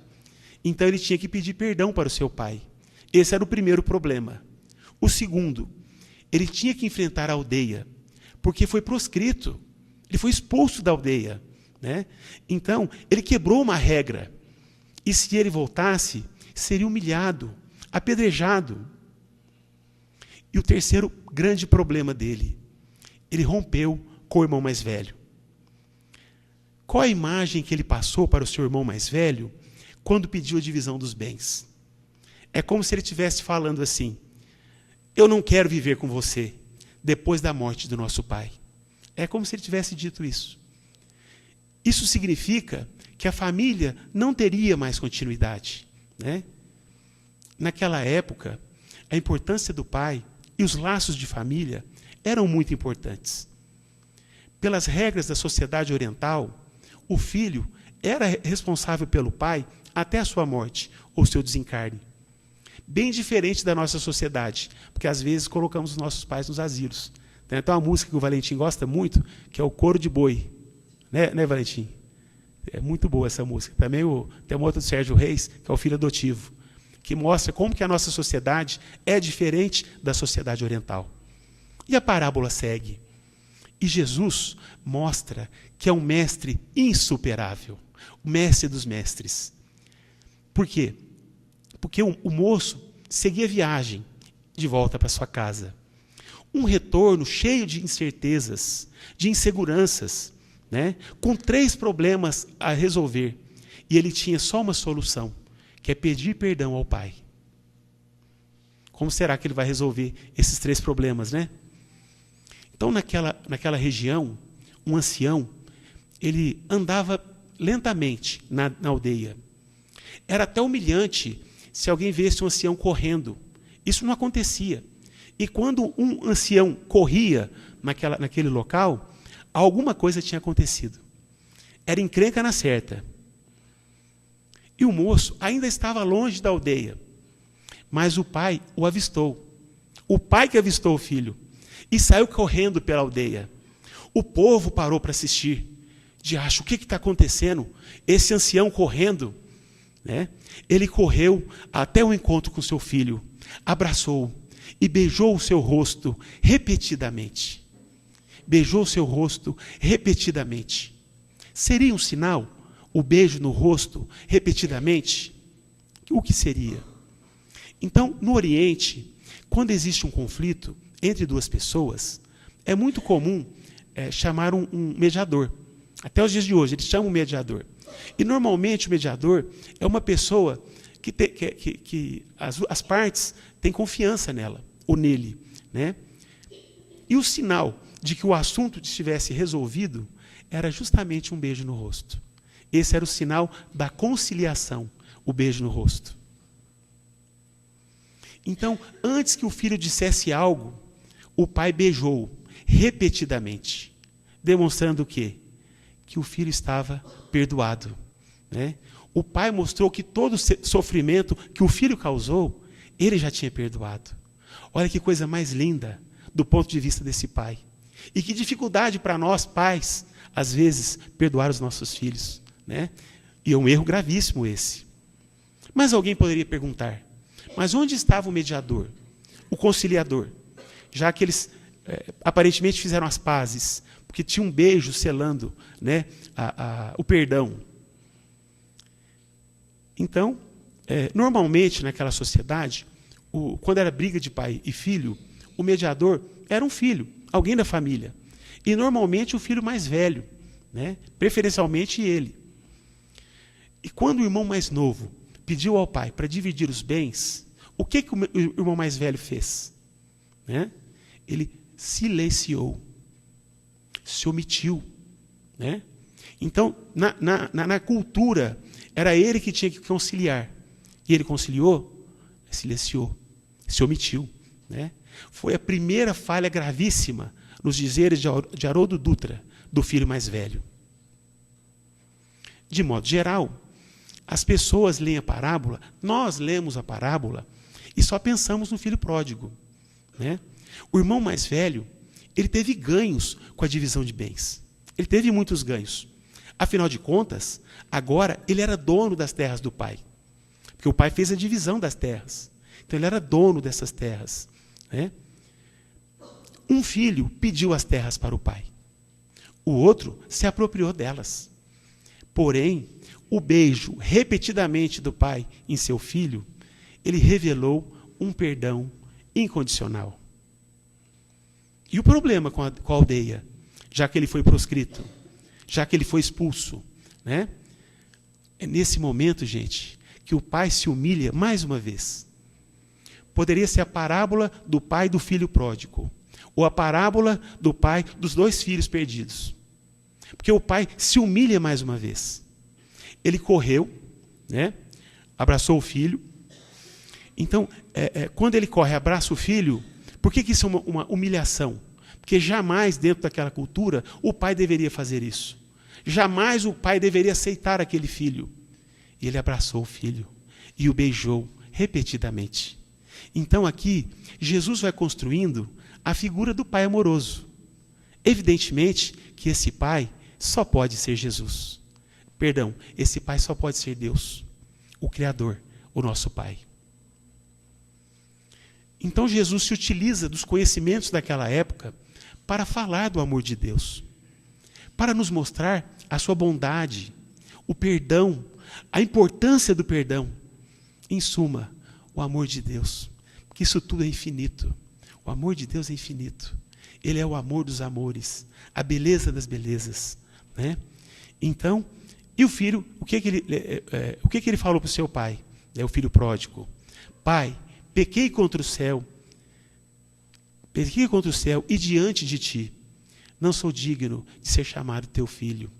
Então ele tinha que pedir perdão para o seu pai. Esse era o primeiro problema. O segundo, ele tinha que enfrentar a aldeia, porque foi proscrito, ele foi expulso da aldeia, né? Então, ele quebrou uma regra. E se ele voltasse, seria humilhado, apedrejado. E o terceiro grande problema dele, ele rompeu com o irmão mais velho. Qual a imagem que ele passou para o seu irmão mais velho quando pediu a divisão dos bens? É como se ele estivesse falando assim, eu não quero viver com você depois da morte do nosso pai. É como se ele tivesse dito isso. Isso significa que a família não teria mais continuidade, né? Naquela época, a importância do pai e os laços de família eram muito importantes. Pelas regras da sociedade oriental, o filho era responsável pelo pai até a sua morte ou seu desencarne. Bem diferente da nossa sociedade, porque às vezes colocamos os nossos pais nos asilos. Tem até uma música que o Valentim gosta muito, que é o Coro de Boi. Né, Valentim? É muito boa essa música. Também tem uma outra do Sérgio Reis, que é o Filho Adotivo, que mostra como que a nossa sociedade é diferente da sociedade oriental. E a parábola segue. E Jesus mostra que é um mestre insuperável, o mestre dos mestres. Por quê? Porque o moço seguia viagem de volta para sua casa. Um retorno cheio de incertezas, de inseguranças, né? Com 3 problemas a resolver. E ele tinha só uma solução, que é pedir perdão ao pai. Como será que ele vai resolver esses 3 problemas, né? Então, naquela região, um ancião, ele andava lentamente na aldeia. Era até humilhante se alguém visse um ancião correndo. Isso não acontecia. E quando um ancião corria naquele local, alguma coisa tinha acontecido. Era encrenca na certa. E o moço ainda estava longe da aldeia. Mas o pai o avistou. O pai que avistou o filho. E saiu correndo pela aldeia. O povo parou para assistir. Diacho, o que está acontecendo? Esse ancião correndo, né? Ele correu até o encontro com seu filho, abraçou-o e beijou o seu rosto repetidamente. Beijou o seu rosto repetidamente. Seria um sinal o beijo no rosto repetidamente? O que seria? Então, no Oriente, quando existe um conflito entre 2 pessoas, é muito comum chamar um mediador. Até os dias de hoje, eles chamam um mediador. E, normalmente, o mediador é uma pessoa que as partes têm confiança nela, ou nele, né? E o sinal de que o assunto estivesse resolvido era justamente um beijo no rosto. Esse era o sinal da conciliação, o beijo no rosto. Então, antes que o filho dissesse algo, o pai beijou repetidamente, demonstrando o quê? Que o filho estava perdoado, né? O pai mostrou que todo o sofrimento que o filho causou, ele já tinha perdoado. Olha que coisa mais linda do ponto de vista desse pai. E que dificuldade para nós, pais, às vezes, perdoar os nossos filhos, né? E é um erro gravíssimo esse. Mas alguém poderia perguntar, mas onde estava o mediador, o conciliador? Já que eles aparentemente fizeram as pazes, porque tinha um beijo selando, né, o perdão. Então, normalmente naquela sociedade, quando era briga de pai e filho, o mediador era um filho, alguém da família. E normalmente o filho mais velho, né, preferencialmente ele. E quando o irmão mais novo pediu ao pai para dividir os bens, o que o irmão mais velho fez? Né? Ele silenciou, se omitiu. Né? Então, na cultura, era ele que tinha que conciliar. E ele conciliou, silenciou, se omitiu. Né? Foi a primeira falha gravíssima nos dizeres de Haroldo Dutra, do filho mais velho. De modo geral, as pessoas leem a parábola, nós lemos a parábola e só pensamos no filho pródigo. Né? O irmão mais velho, ele teve ganhos com a divisão de bens. Ele teve muitos ganhos. Afinal de contas, agora ele era dono das terras do pai. Porque o pai fez a divisão das terras. Então ele era dono dessas terras. Né? Um filho pediu as terras para o pai. O outro se apropriou delas. Porém, o beijo repetidamente do pai em seu filho, ele revelou um perdão incondicional. E o problema com a aldeia, já que ele foi proscrito, já que ele foi expulso, né? É nesse momento, gente, que o pai se humilha mais uma vez. Poderia ser a parábola do pai do filho pródigo, ou a parábola do pai dos 2 filhos perdidos. Porque o pai se humilha mais uma vez. Ele correu, né? Abraçou o filho. Então, quando ele corre, abraça o filho, por que isso é uma humilhação? Porque jamais, dentro daquela cultura, o pai deveria fazer isso. Jamais o pai deveria aceitar aquele filho. E ele abraçou o filho e o beijou repetidamente. Então, aqui, Jesus vai construindo a figura do pai amoroso. Evidentemente que esse pai só pode ser Jesus. Perdão, esse pai só pode ser Deus, o Criador, o nosso Pai. Então Jesus se utiliza dos conhecimentos daquela época para falar do amor de Deus, para nos mostrar a sua bondade, o perdão, a importância do perdão. Em suma, o amor de Deus, porque isso tudo é infinito. O amor de Deus é infinito. Ele é o amor dos amores, a beleza das belezas. Né? Então, e o filho, o que ele falou para o seu pai? O filho pródigo. Pai, pequei contra o céu e diante de ti. Não sou digno de ser chamado teu filho.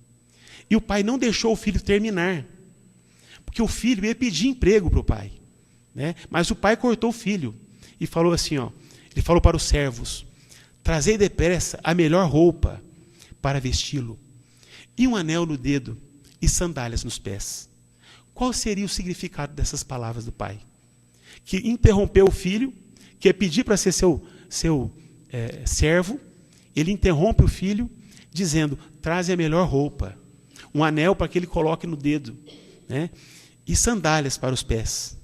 E o pai não deixou o filho terminar. Porque o filho ia pedir emprego para o pai. Né? Mas o pai cortou o filho. E falou assim, ele falou para os servos, trazei depressa a melhor roupa para vesti-lo. E um anel no dedo e sandálias nos pés. Qual seria o significado dessas palavras do pai? Que interrompeu o filho, que ia pedir para ser seu servo, ele interrompe o filho, dizendo, traze a melhor roupa, um anel para que ele coloque no dedo, né? E sandálias para os pés.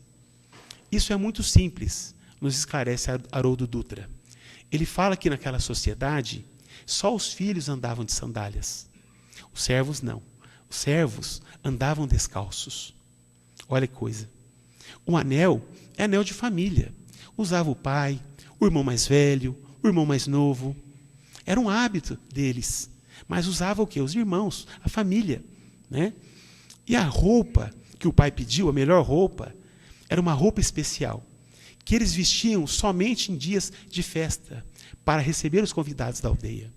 Isso é muito simples, nos esclarece Haroldo Dutra. Ele fala que naquela sociedade, só os filhos andavam de sandálias. Os servos não. Os servos andavam descalços. Olha que coisa. O anel é anel de família. Usava o pai, o irmão mais velho, o irmão mais novo. Era um hábito deles. Mas usava o quê? Os irmãos, a família. Né? E a roupa que o pai pediu, a melhor roupa, era uma roupa especial, que eles vestiam somente em dias de festa, para receber os convidados da aldeia.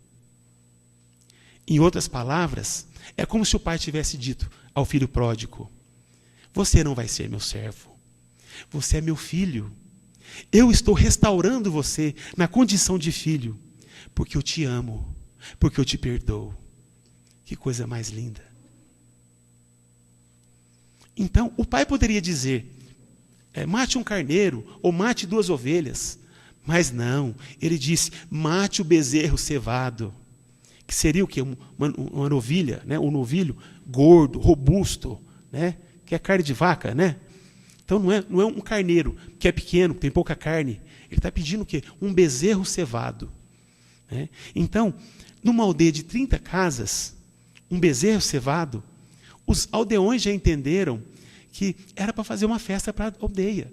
Em outras palavras, é como se o pai tivesse dito ao filho pródigo, você não vai ser meu servo, você é meu filho. Eu estou restaurando você na condição de filho, porque eu te amo, porque eu te perdoo. Que coisa mais linda. Então, o pai poderia dizer, mate um carneiro, ou mate 2 ovelhas. Mas não, ele disse, mate o bezerro cevado. Que seria o quê? Uma novilha, né? Um novilho gordo, robusto, né? Que é carne de vaca, né? Então não é um carneiro que é pequeno, que tem pouca carne. Ele está pedindo o quê? Um bezerro cevado. Né? Então, numa aldeia de 30 casas, um bezerro cevado, os aldeões já entenderam que era para fazer uma festa para a aldeia.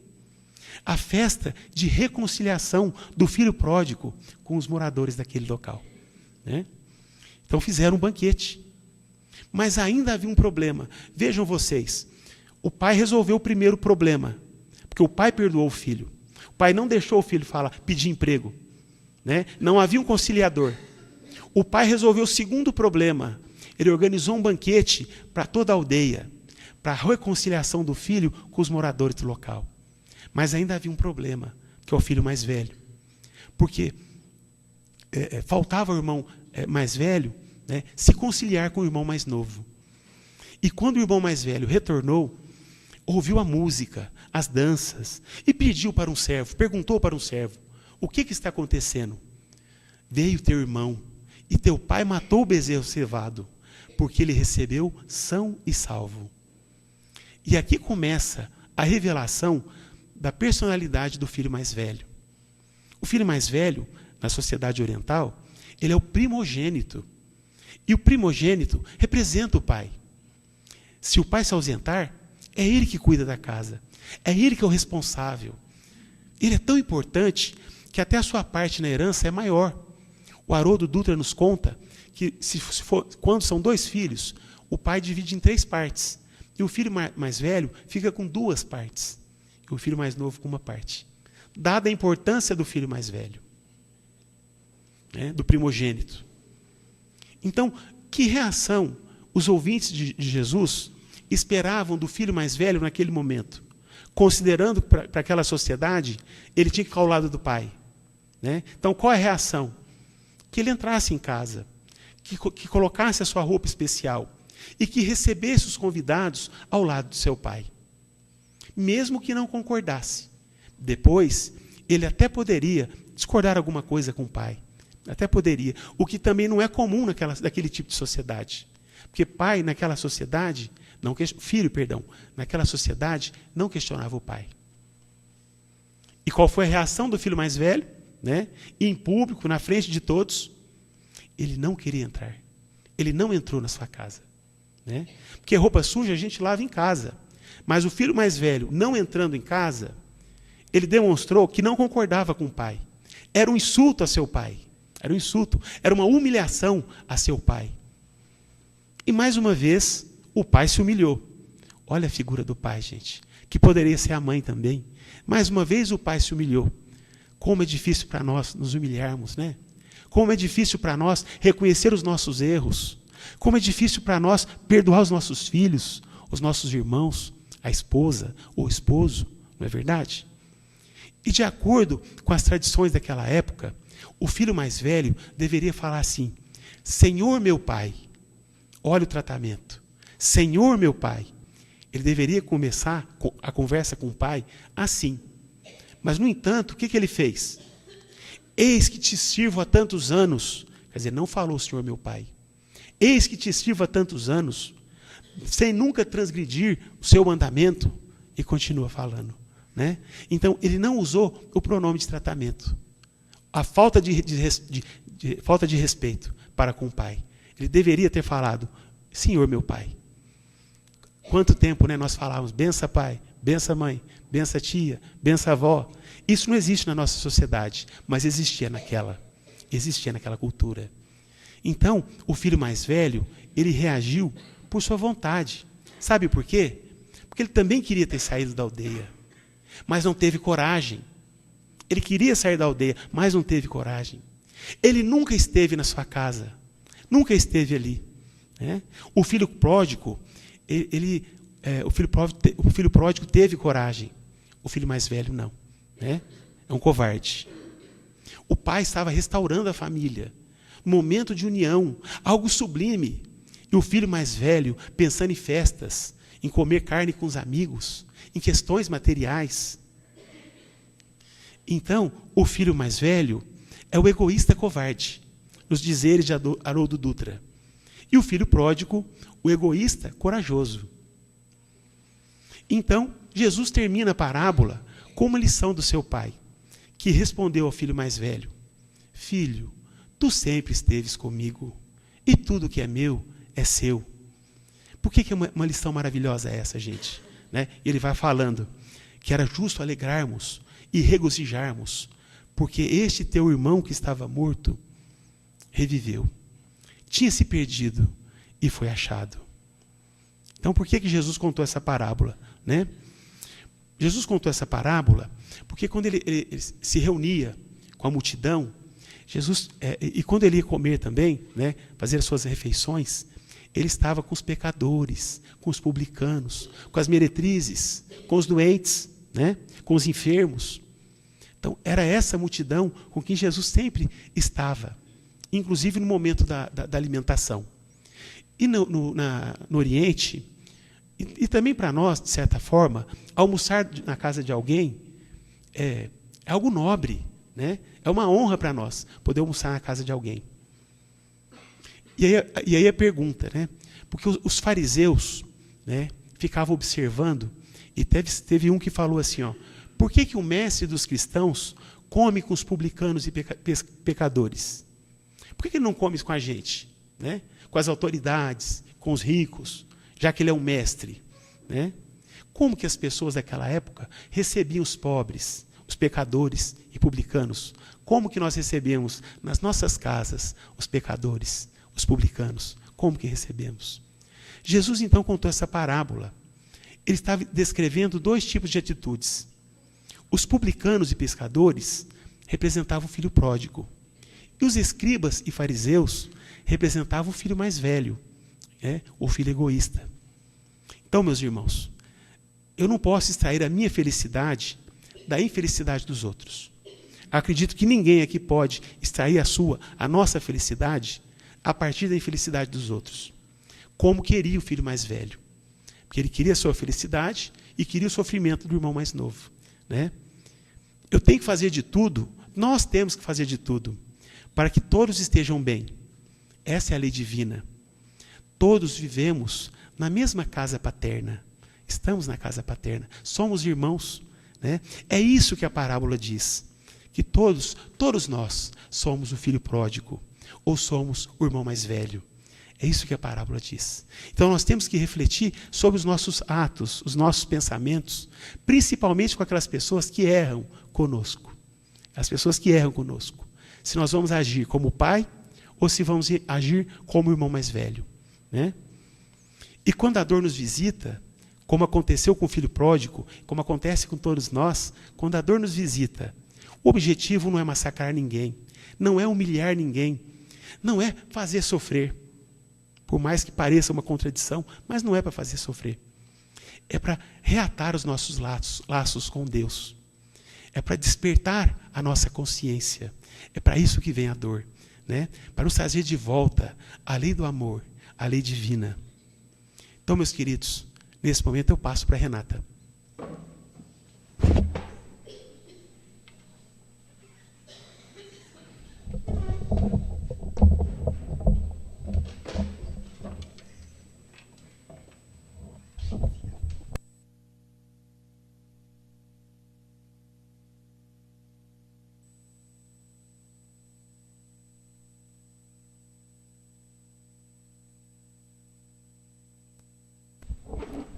A festa de reconciliação do filho pródigo com os moradores daquele local. Né? Então fizeram um banquete. Mas ainda havia um problema. Vejam vocês, o pai resolveu o primeiro problema, porque o pai perdoou o filho. O pai não deixou o filho pedir emprego. Né? Não havia um conciliador. O pai resolveu o segundo problema. Ele organizou um banquete para toda a aldeia, para a reconciliação do filho com os moradores do local. Mas ainda havia um problema, que é o filho mais velho. Porque faltava o irmão mais velho, né, se conciliar com o irmão mais novo. E quando o irmão mais velho retornou, ouviu a música, as danças, e pediu para um servo, perguntou para um servo, o que está acontecendo? Veio teu irmão, e teu pai matou o bezerro cevado, porque ele recebeu são e salvo. E aqui começa a revelação da personalidade do filho mais velho. O filho mais velho, na sociedade oriental, ele é o primogênito. E o primogênito representa o pai. Se o pai se ausentar, é ele que cuida da casa. É ele que é o responsável. Ele é tão importante que até a sua parte na herança é maior. O Haroldo Dutra nos conta que quando são 2 filhos, o pai divide em 3 partes. E o filho mais velho fica com 2 partes. E o filho mais novo com 1 parte. Dada a importância do filho mais velho. Né, do primogênito. Então, que reação os ouvintes de Jesus esperavam do filho mais velho naquele momento? Considerando que para aquela sociedade, ele tinha que ficar ao lado do pai. Né? Então, qual é a reação? Que ele entrasse em casa, que colocasse a sua roupa especial e que recebesse os convidados ao lado do seu pai. Mesmo que não concordasse. Depois, ele até poderia discordar alguma coisa com o pai. Até poderia. O que também não é comum naquele tipo de sociedade. Porque pai, naquela sociedade, naquela sociedade, não questionava o pai. E qual foi a reação do filho mais velho? Né? Em público, na frente de todos, ele não queria entrar. Ele não entrou na sua casa. Né? Porque roupa suja a gente lava em casa. Mas o filho mais velho, não entrando em casa, ele demonstrou que não concordava com o pai. Era um insulto a seu pai. Era um insulto, era uma humilhação a seu pai. E mais uma vez, o pai se humilhou. Olha a figura do pai, gente, que poderia ser a mãe também. Mais uma vez o pai se humilhou. Como é difícil para nós nos humilharmos, né? Como é difícil para nós reconhecer os nossos erros. Como é difícil para nós perdoar os nossos filhos, os nossos irmãos, a esposa ou o esposo, não é verdade? E de acordo com as tradições daquela época, o filho mais velho deveria falar assim, Senhor meu pai, olha o tratamento, Senhor meu pai. Ele deveria começar a conversa com o pai assim. Mas, no entanto, o que ele fez? Eis que te sirvo há tantos anos. Quer dizer, não falou Senhor meu pai. Eis que te sirvo há tantos anos, sem nunca transgredir o seu mandamento. E continua falando. Né? Então, ele não usou o pronome de tratamento. A falta falta de respeito para com o pai. Ele deveria ter falado, Senhor meu pai. Quanto tempo, né, nós falávamos, bença pai, bença mãe, bença tia, bença avó. Isso não existe na nossa sociedade, mas existia naquela cultura. Então, o filho mais velho, ele reagiu por sua vontade. Sabe por quê? Porque ele também queria ter saído da aldeia, mas não teve coragem. Ele queria sair da aldeia, mas não teve coragem. Ele nunca esteve na sua casa, nunca esteve ali. Né? O filho pródigo, o filho pródigo teve coragem, o filho mais velho não. Né? É um covarde. O pai estava restaurando a família, momento de união, algo sublime. E o filho mais velho, pensando em festas, em comer carne com os amigos, em questões materiais. Então, o filho mais velho é o egoísta covarde, nos dizeres de Haroldo Dutra. E o filho pródigo, o egoísta corajoso. Então, Jesus termina a parábola com uma lição do seu pai, que respondeu ao filho mais velho: Filho, tu sempre esteves comigo, e tudo que é meu é seu. Por que é uma lição maravilhosa essa, gente? Né? Ele vai falando que era justo alegrarmos e regozijarmos, porque este teu irmão que estava morto reviveu. Tinha se perdido e foi achado. Então, por que Jesus contou essa parábola? Né? Jesus contou essa parábola porque quando ele se reunia com a multidão, e quando ele ia comer também, né, fazer as suas refeições, ele estava com os pecadores, com os publicanos, com as meretrizes, com os doentes, né, com os enfermos. Então, era essa multidão com quem Jesus sempre estava, inclusive no momento da alimentação. E no Oriente, e também para nós, de certa forma, almoçar na casa de alguém é algo nobre, né? É uma honra para nós poder almoçar na casa de alguém. E aí a pergunta, né? Porque os fariseus, né, ficavam observando, e teve um que falou assim, ó, por que o mestre dos cristãos come com os publicanos e pecadores? Por que ele não come com a gente? Né? Com as autoridades, com os ricos, já que ele é um mestre? Né? Como que as pessoas daquela época recebiam os pobres, os pecadores e publicanos? Como que nós recebemos nas nossas casas os pecadores, os publicanos? Como que recebemos? Jesus, então, contou essa parábola. Ele estava descrevendo dois tipos de atitudes. Os publicanos e pescadores representavam o filho pródigo. E os escribas e fariseus representavam o filho mais velho, o filho egoísta. Então, meus irmãos, eu não posso extrair a minha felicidade da infelicidade dos outros. Acredito que ninguém aqui pode extrair a nossa felicidade, a partir da infelicidade dos outros. Como queria o filho mais velho. Porque ele queria a sua felicidade e queria o sofrimento do irmão mais novo. Né? Eu tenho que fazer de tudo, nós temos que fazer de tudo, para que todos estejam bem. Essa é a lei divina. Todos vivemos na mesma casa paterna. Estamos na casa paterna. Somos irmãos. Né? É isso que a parábola diz. Que todos nós somos o filho pródigo. Ou somos o irmão mais velho. É isso que a parábola diz. Então nós temos que refletir sobre os nossos atos, os nossos pensamentos, principalmente com aquelas pessoas que erram conosco. As pessoas que erram conosco. Se nós vamos agir como pai ou se vamos agir como irmão mais velho. Né? E quando a dor nos visita, como aconteceu com o filho pródigo, como acontece com todos nós, quando a dor nos visita, o objetivo não é massacrar ninguém, não é humilhar ninguém, não é fazer sofrer. Por mais que pareça uma contradição, mas não é para fazer sofrer. É para reatar os nossos laços com Deus. É para despertar a nossa consciência. É para isso que vem a dor. Né? Para nos trazer de volta a lei do amor, a lei divina. Então, meus queridos, nesse momento eu passo para a Renata.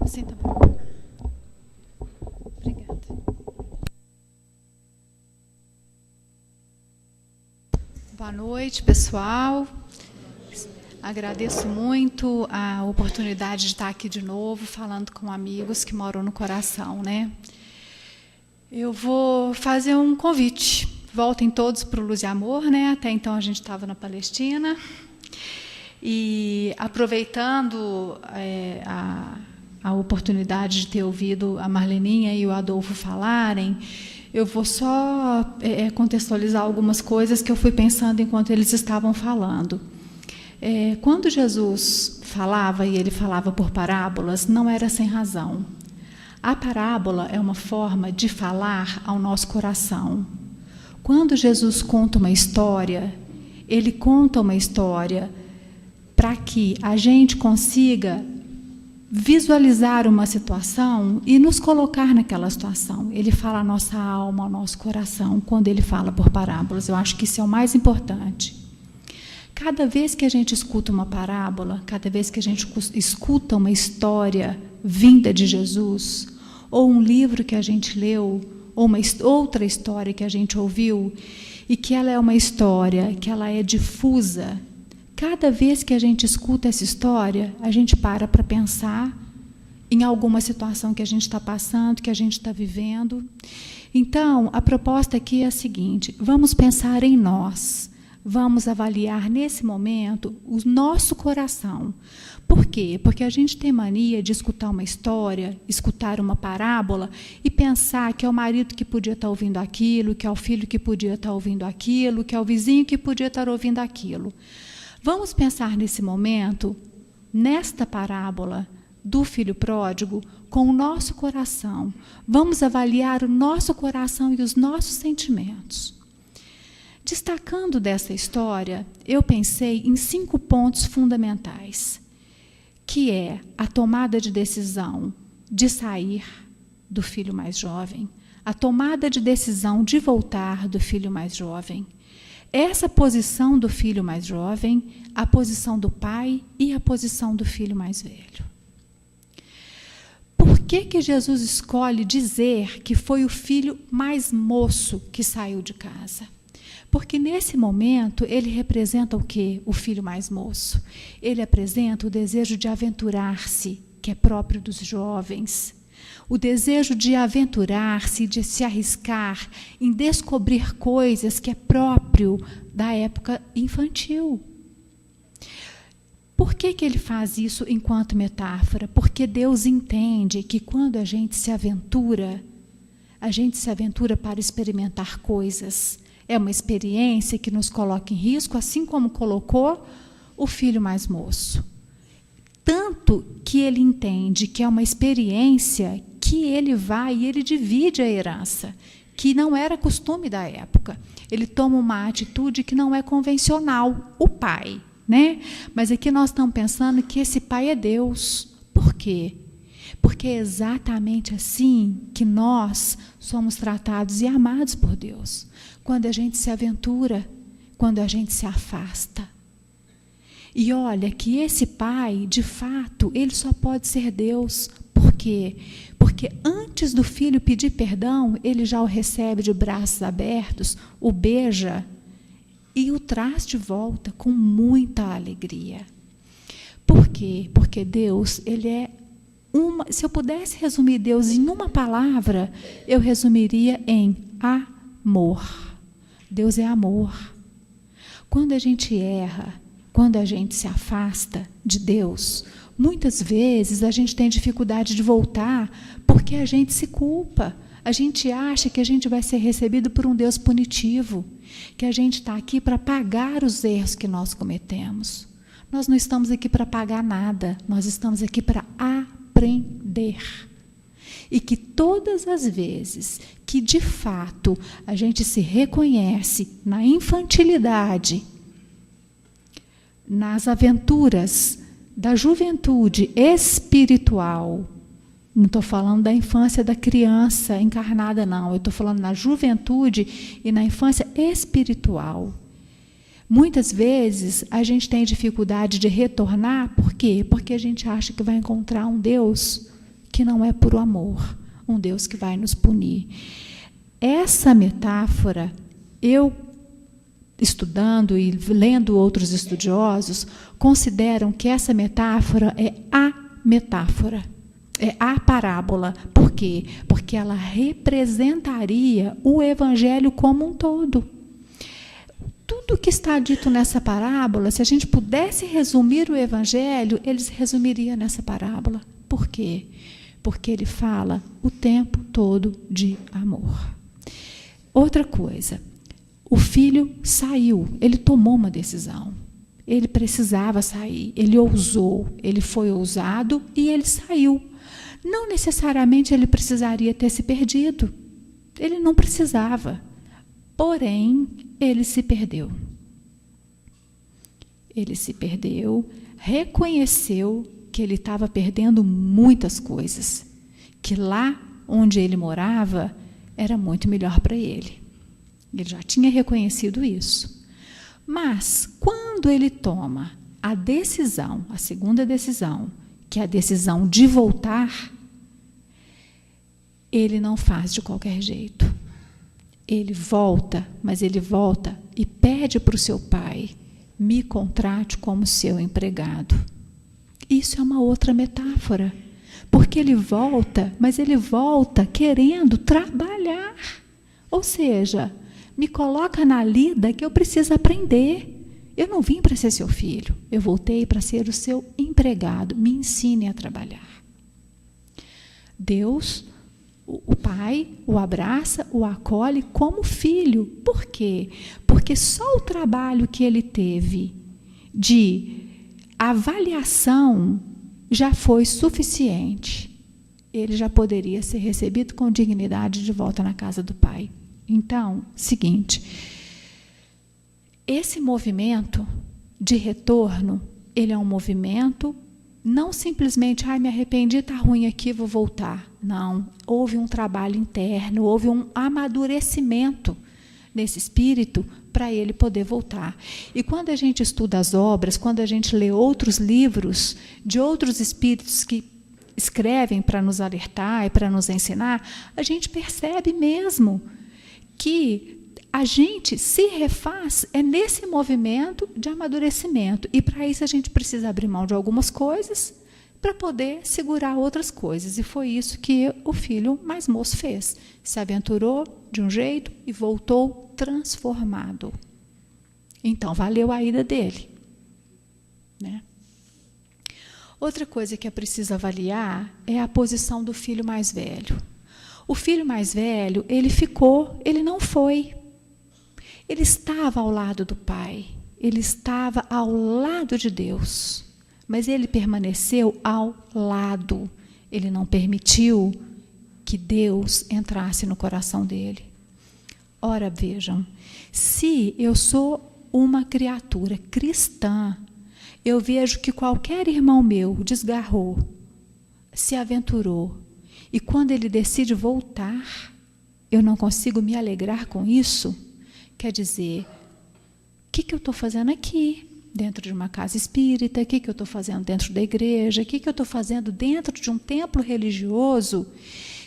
Sim, tá bom. Obrigada. Boa noite, pessoal. Agradeço muito a oportunidade de estar aqui de novo, falando com amigos que moram no coração, né? Eu vou fazer um convite. Voltem todos para o Luz e Amor, né? Até então a gente estava na Palestina. E aproveitando a oportunidade de ter ouvido a Marleninha e o Adolfo falarem, eu vou só contextualizar algumas coisas que eu fui pensando enquanto eles estavam falando. Quando Jesus falava, e ele falava por parábolas, não era sem razão. A parábola é uma forma de falar ao nosso coração. Quando Jesus conta uma história, ele conta uma história para que a gente consiga visualizar uma situação e nos colocar naquela situação. Ele fala à nossa alma, ao nosso coração, quando ele fala por parábolas. Eu acho que isso é o mais importante. Cada vez que a gente escuta uma parábola, cada vez que a gente escuta uma história vinda de Jesus, ou um livro que a gente leu, ou uma outra história que a gente ouviu, e que ela é uma história, que ela é difusa, cada vez que a gente escuta essa história, a gente para pensar em alguma situação que a gente está passando, que a gente está vivendo. Então, a proposta aqui é a seguinte: vamos pensar em nós. Vamos avaliar nesse momento o nosso coração. Por quê? Porque a gente tem mania de escutar uma história, escutar uma parábola e pensar que é o marido que podia estar ouvindo aquilo, que é o filho que podia estar ouvindo aquilo, que é o vizinho que podia estar ouvindo aquilo. Vamos pensar nesse momento, nesta parábola do filho pródigo, com o nosso coração. Vamos avaliar o nosso coração e os nossos sentimentos. Destacando dessa história, eu pensei em 5 pontos fundamentais, que é a tomada de decisão de sair do filho mais jovem, a tomada de decisão de voltar do filho mais jovem, essa posição do filho mais jovem, a posição do pai e a posição do filho mais velho. Por que Jesus escolhe dizer que foi o filho mais moço que saiu de casa? Porque nesse momento ele representa o quê? O filho mais moço. Ele apresenta o desejo de aventurar-se, que é próprio dos jovens. O desejo de aventurar-se, de se arriscar em descobrir coisas que é próprio da época infantil. Por que ele faz isso enquanto metáfora? Porque Deus entende que quando a gente se aventura para experimentar coisas. É uma experiência que nos coloca em risco, assim como colocou o filho mais moço. Tanto que ele entende que é uma experiência que ele vai e ele divide a herança, que não era costume da época. Ele toma uma atitude que não é convencional, o pai, né? Mas aqui nós estamos pensando que esse pai é Deus. Por quê? Porque é exatamente assim que nós somos tratados e amados por Deus. Quando a gente se aventura, quando a gente se afasta. E olha que esse pai, de fato, ele só pode ser Deus. Por quê? Porque antes do filho pedir perdão, ele já o recebe de braços abertos, o beija e o traz de volta com muita alegria. Por quê? Porque Deus, ele é se eu pudesse resumir Deus em uma palavra, eu resumiria em amor. Deus é amor. Quando a gente erra, quando a gente se afasta de Deus, muitas vezes a gente tem dificuldade de voltar porque a gente se culpa. A gente acha que a gente vai ser recebido por um Deus punitivo, que a gente está aqui para pagar os erros que nós cometemos. Nós não estamos aqui para pagar nada, nós estamos aqui para aprender. E que todas as vezes que, de fato, a gente se reconhece na infantilidade, nas aventuras da juventude espiritual, não estou falando da infância da criança encarnada, não, eu estou falando na juventude e na infância espiritual. Muitas vezes a gente tem dificuldade de retornar, por quê? Porque a gente acha que vai encontrar um Deus que não é puro amor, um Deus que vai nos punir. Essa metáfora, eu, estudando e lendo outros estudiosos, consideram que essa metáfora é a metáfora, é a parábola. Por quê? Porque ela representaria o Evangelho como um todo. Tudo que está dito nessa parábola, se a gente pudesse resumir o Evangelho, eles resumiriam nessa parábola. Por quê? Porque ele fala o tempo todo de amor. Outra coisa, o filho saiu, ele tomou uma decisão. Ele precisava sair, ele ousou, ele foi ousado e ele saiu. Não necessariamente ele precisaria ter se perdido. Ele não precisava. Porém, ele se perdeu. Ele se perdeu, reconheceu que ele estava perdendo muitas coisas, que lá onde ele morava era muito melhor para ele. Ele já tinha reconhecido isso. Mas, quando ele toma a decisão, a segunda decisão, que é a decisão de voltar, ele não faz de qualquer jeito. Ele volta, mas ele volta e pede para o seu pai: me contrate como seu empregado. Isso é uma outra metáfora, porque ele volta, mas ele volta querendo trabalhar. Ou seja, me coloca na lida que eu preciso aprender. Eu não vim para ser seu filho, eu voltei para ser o seu empregado. Me ensine a trabalhar. Deus, o pai, o abraça, o acolhe como filho. Por quê? Porque só o trabalho que ele teve de avaliação já foi suficiente. Ele já poderia ser recebido com dignidade de volta na casa do pai. Então, seguinte, esse movimento de retorno, ele é um movimento não simplesmente, me arrependi, está ruim aqui, vou voltar. Não, houve um trabalho interno, houve um amadurecimento nesse espírito para ele poder voltar. E quando a gente estuda as obras, quando a gente lê outros livros de outros espíritos que escrevem para nos alertar e para nos ensinar, a gente percebe mesmo que a gente se refaz nesse movimento de amadurecimento. E para isso a gente precisa abrir mão de algumas coisas para poder segurar outras coisas. E foi isso que o filho mais moço fez. Se aventurou de um jeito e voltou transformado. Então, valeu a ida dele. Né? Outra coisa que é preciso avaliar é a posição do filho mais velho. O filho mais velho, ele ficou, ele não foi. Ele estava ao lado do pai, ele estava ao lado de Deus, mas ele permaneceu ao lado. Ele não permitiu que Deus entrasse no coração dele. Ora, vejam, se eu sou uma criatura cristã, eu vejo que qualquer irmão meu desgarrou, se aventurou, e quando ele decide voltar, eu não consigo me alegrar com isso. Quer dizer, o que eu estou fazendo aqui, dentro de uma casa espírita? O que eu estou fazendo dentro da igreja? O que eu estou fazendo dentro de um templo religioso,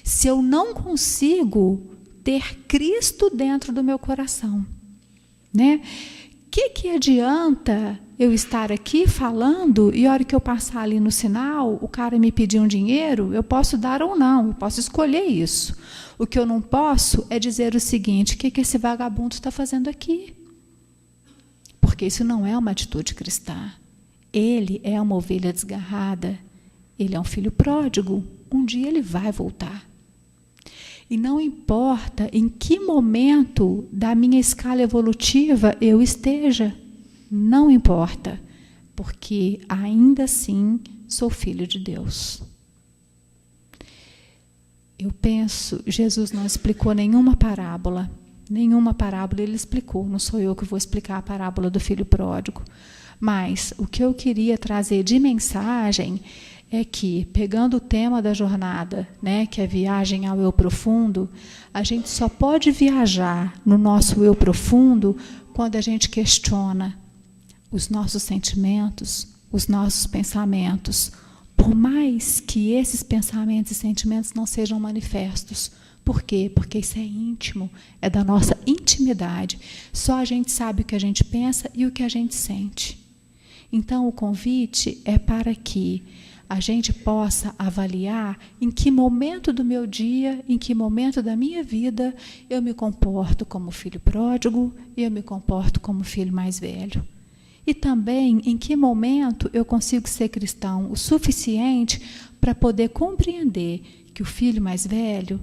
se eu não consigo ter Cristo dentro do meu coração? Né? Que adianta eu estar aqui falando e a hora que eu passar ali no sinal, o cara me pedir um dinheiro, eu posso dar ou não, eu posso escolher isso. O que eu não posso é dizer o seguinte: o que esse vagabundo está fazendo aqui? Porque isso não é uma atitude cristã. Ele é uma ovelha desgarrada, ele é um filho pródigo, um dia ele vai voltar. E não importa em que momento da minha escala evolutiva eu esteja, não importa, porque ainda assim sou filho de Deus. Eu penso, Jesus não explicou nenhuma parábola ele explicou, não sou eu que vou explicar a parábola do filho pródigo, mas o que eu queria trazer de mensagem é que, pegando o tema da jornada, né, que é a viagem ao eu profundo, a gente só pode viajar no nosso eu profundo quando a gente questiona os nossos sentimentos, os nossos pensamentos, por mais que esses pensamentos e sentimentos não sejam manifestos. Por quê? Porque isso é íntimo, é da nossa intimidade. Só a gente sabe o que a gente pensa e o que a gente sente. Então, o convite é para que a gente possa avaliar em que momento do meu dia, em que momento da minha vida eu me comporto como filho pródigo e eu me comporto como filho mais velho. E também em que momento eu consigo ser cristão o suficiente para poder compreender que o filho mais velho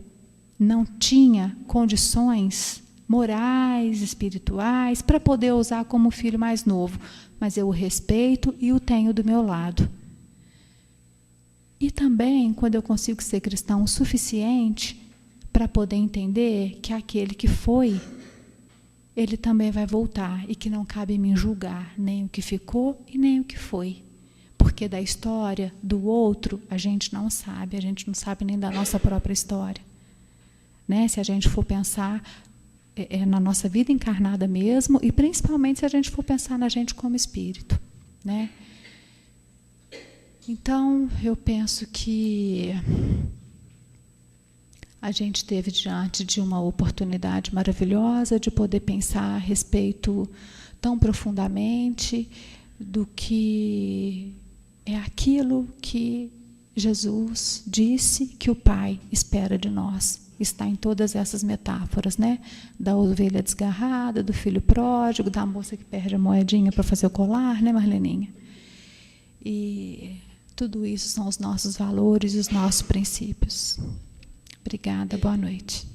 não tinha condições morais, espirituais, para poder usar como filho mais novo, mas eu o respeito e o tenho do meu lado. E também, quando eu consigo ser cristão o suficiente para poder entender que aquele que foi, ele também vai voltar, e que não cabe me julgar nem o que ficou e nem o que foi. Porque da história do outro a gente não sabe nem da nossa própria história. Né? Se a gente for pensar na nossa vida encarnada mesmo, e principalmente se a gente for pensar na gente como espírito. Né? Então, eu penso que a gente esteve diante de uma oportunidade maravilhosa de poder pensar a respeito tão profundamente do que é aquilo que Jesus disse que o Pai espera de nós. Está em todas essas metáforas, né? Da ovelha desgarrada, do filho pródigo, da moça que perde a moedinha para fazer o colar, né, Marleninha? E tudo isso são os nossos valores e os nossos princípios. Obrigada, boa noite.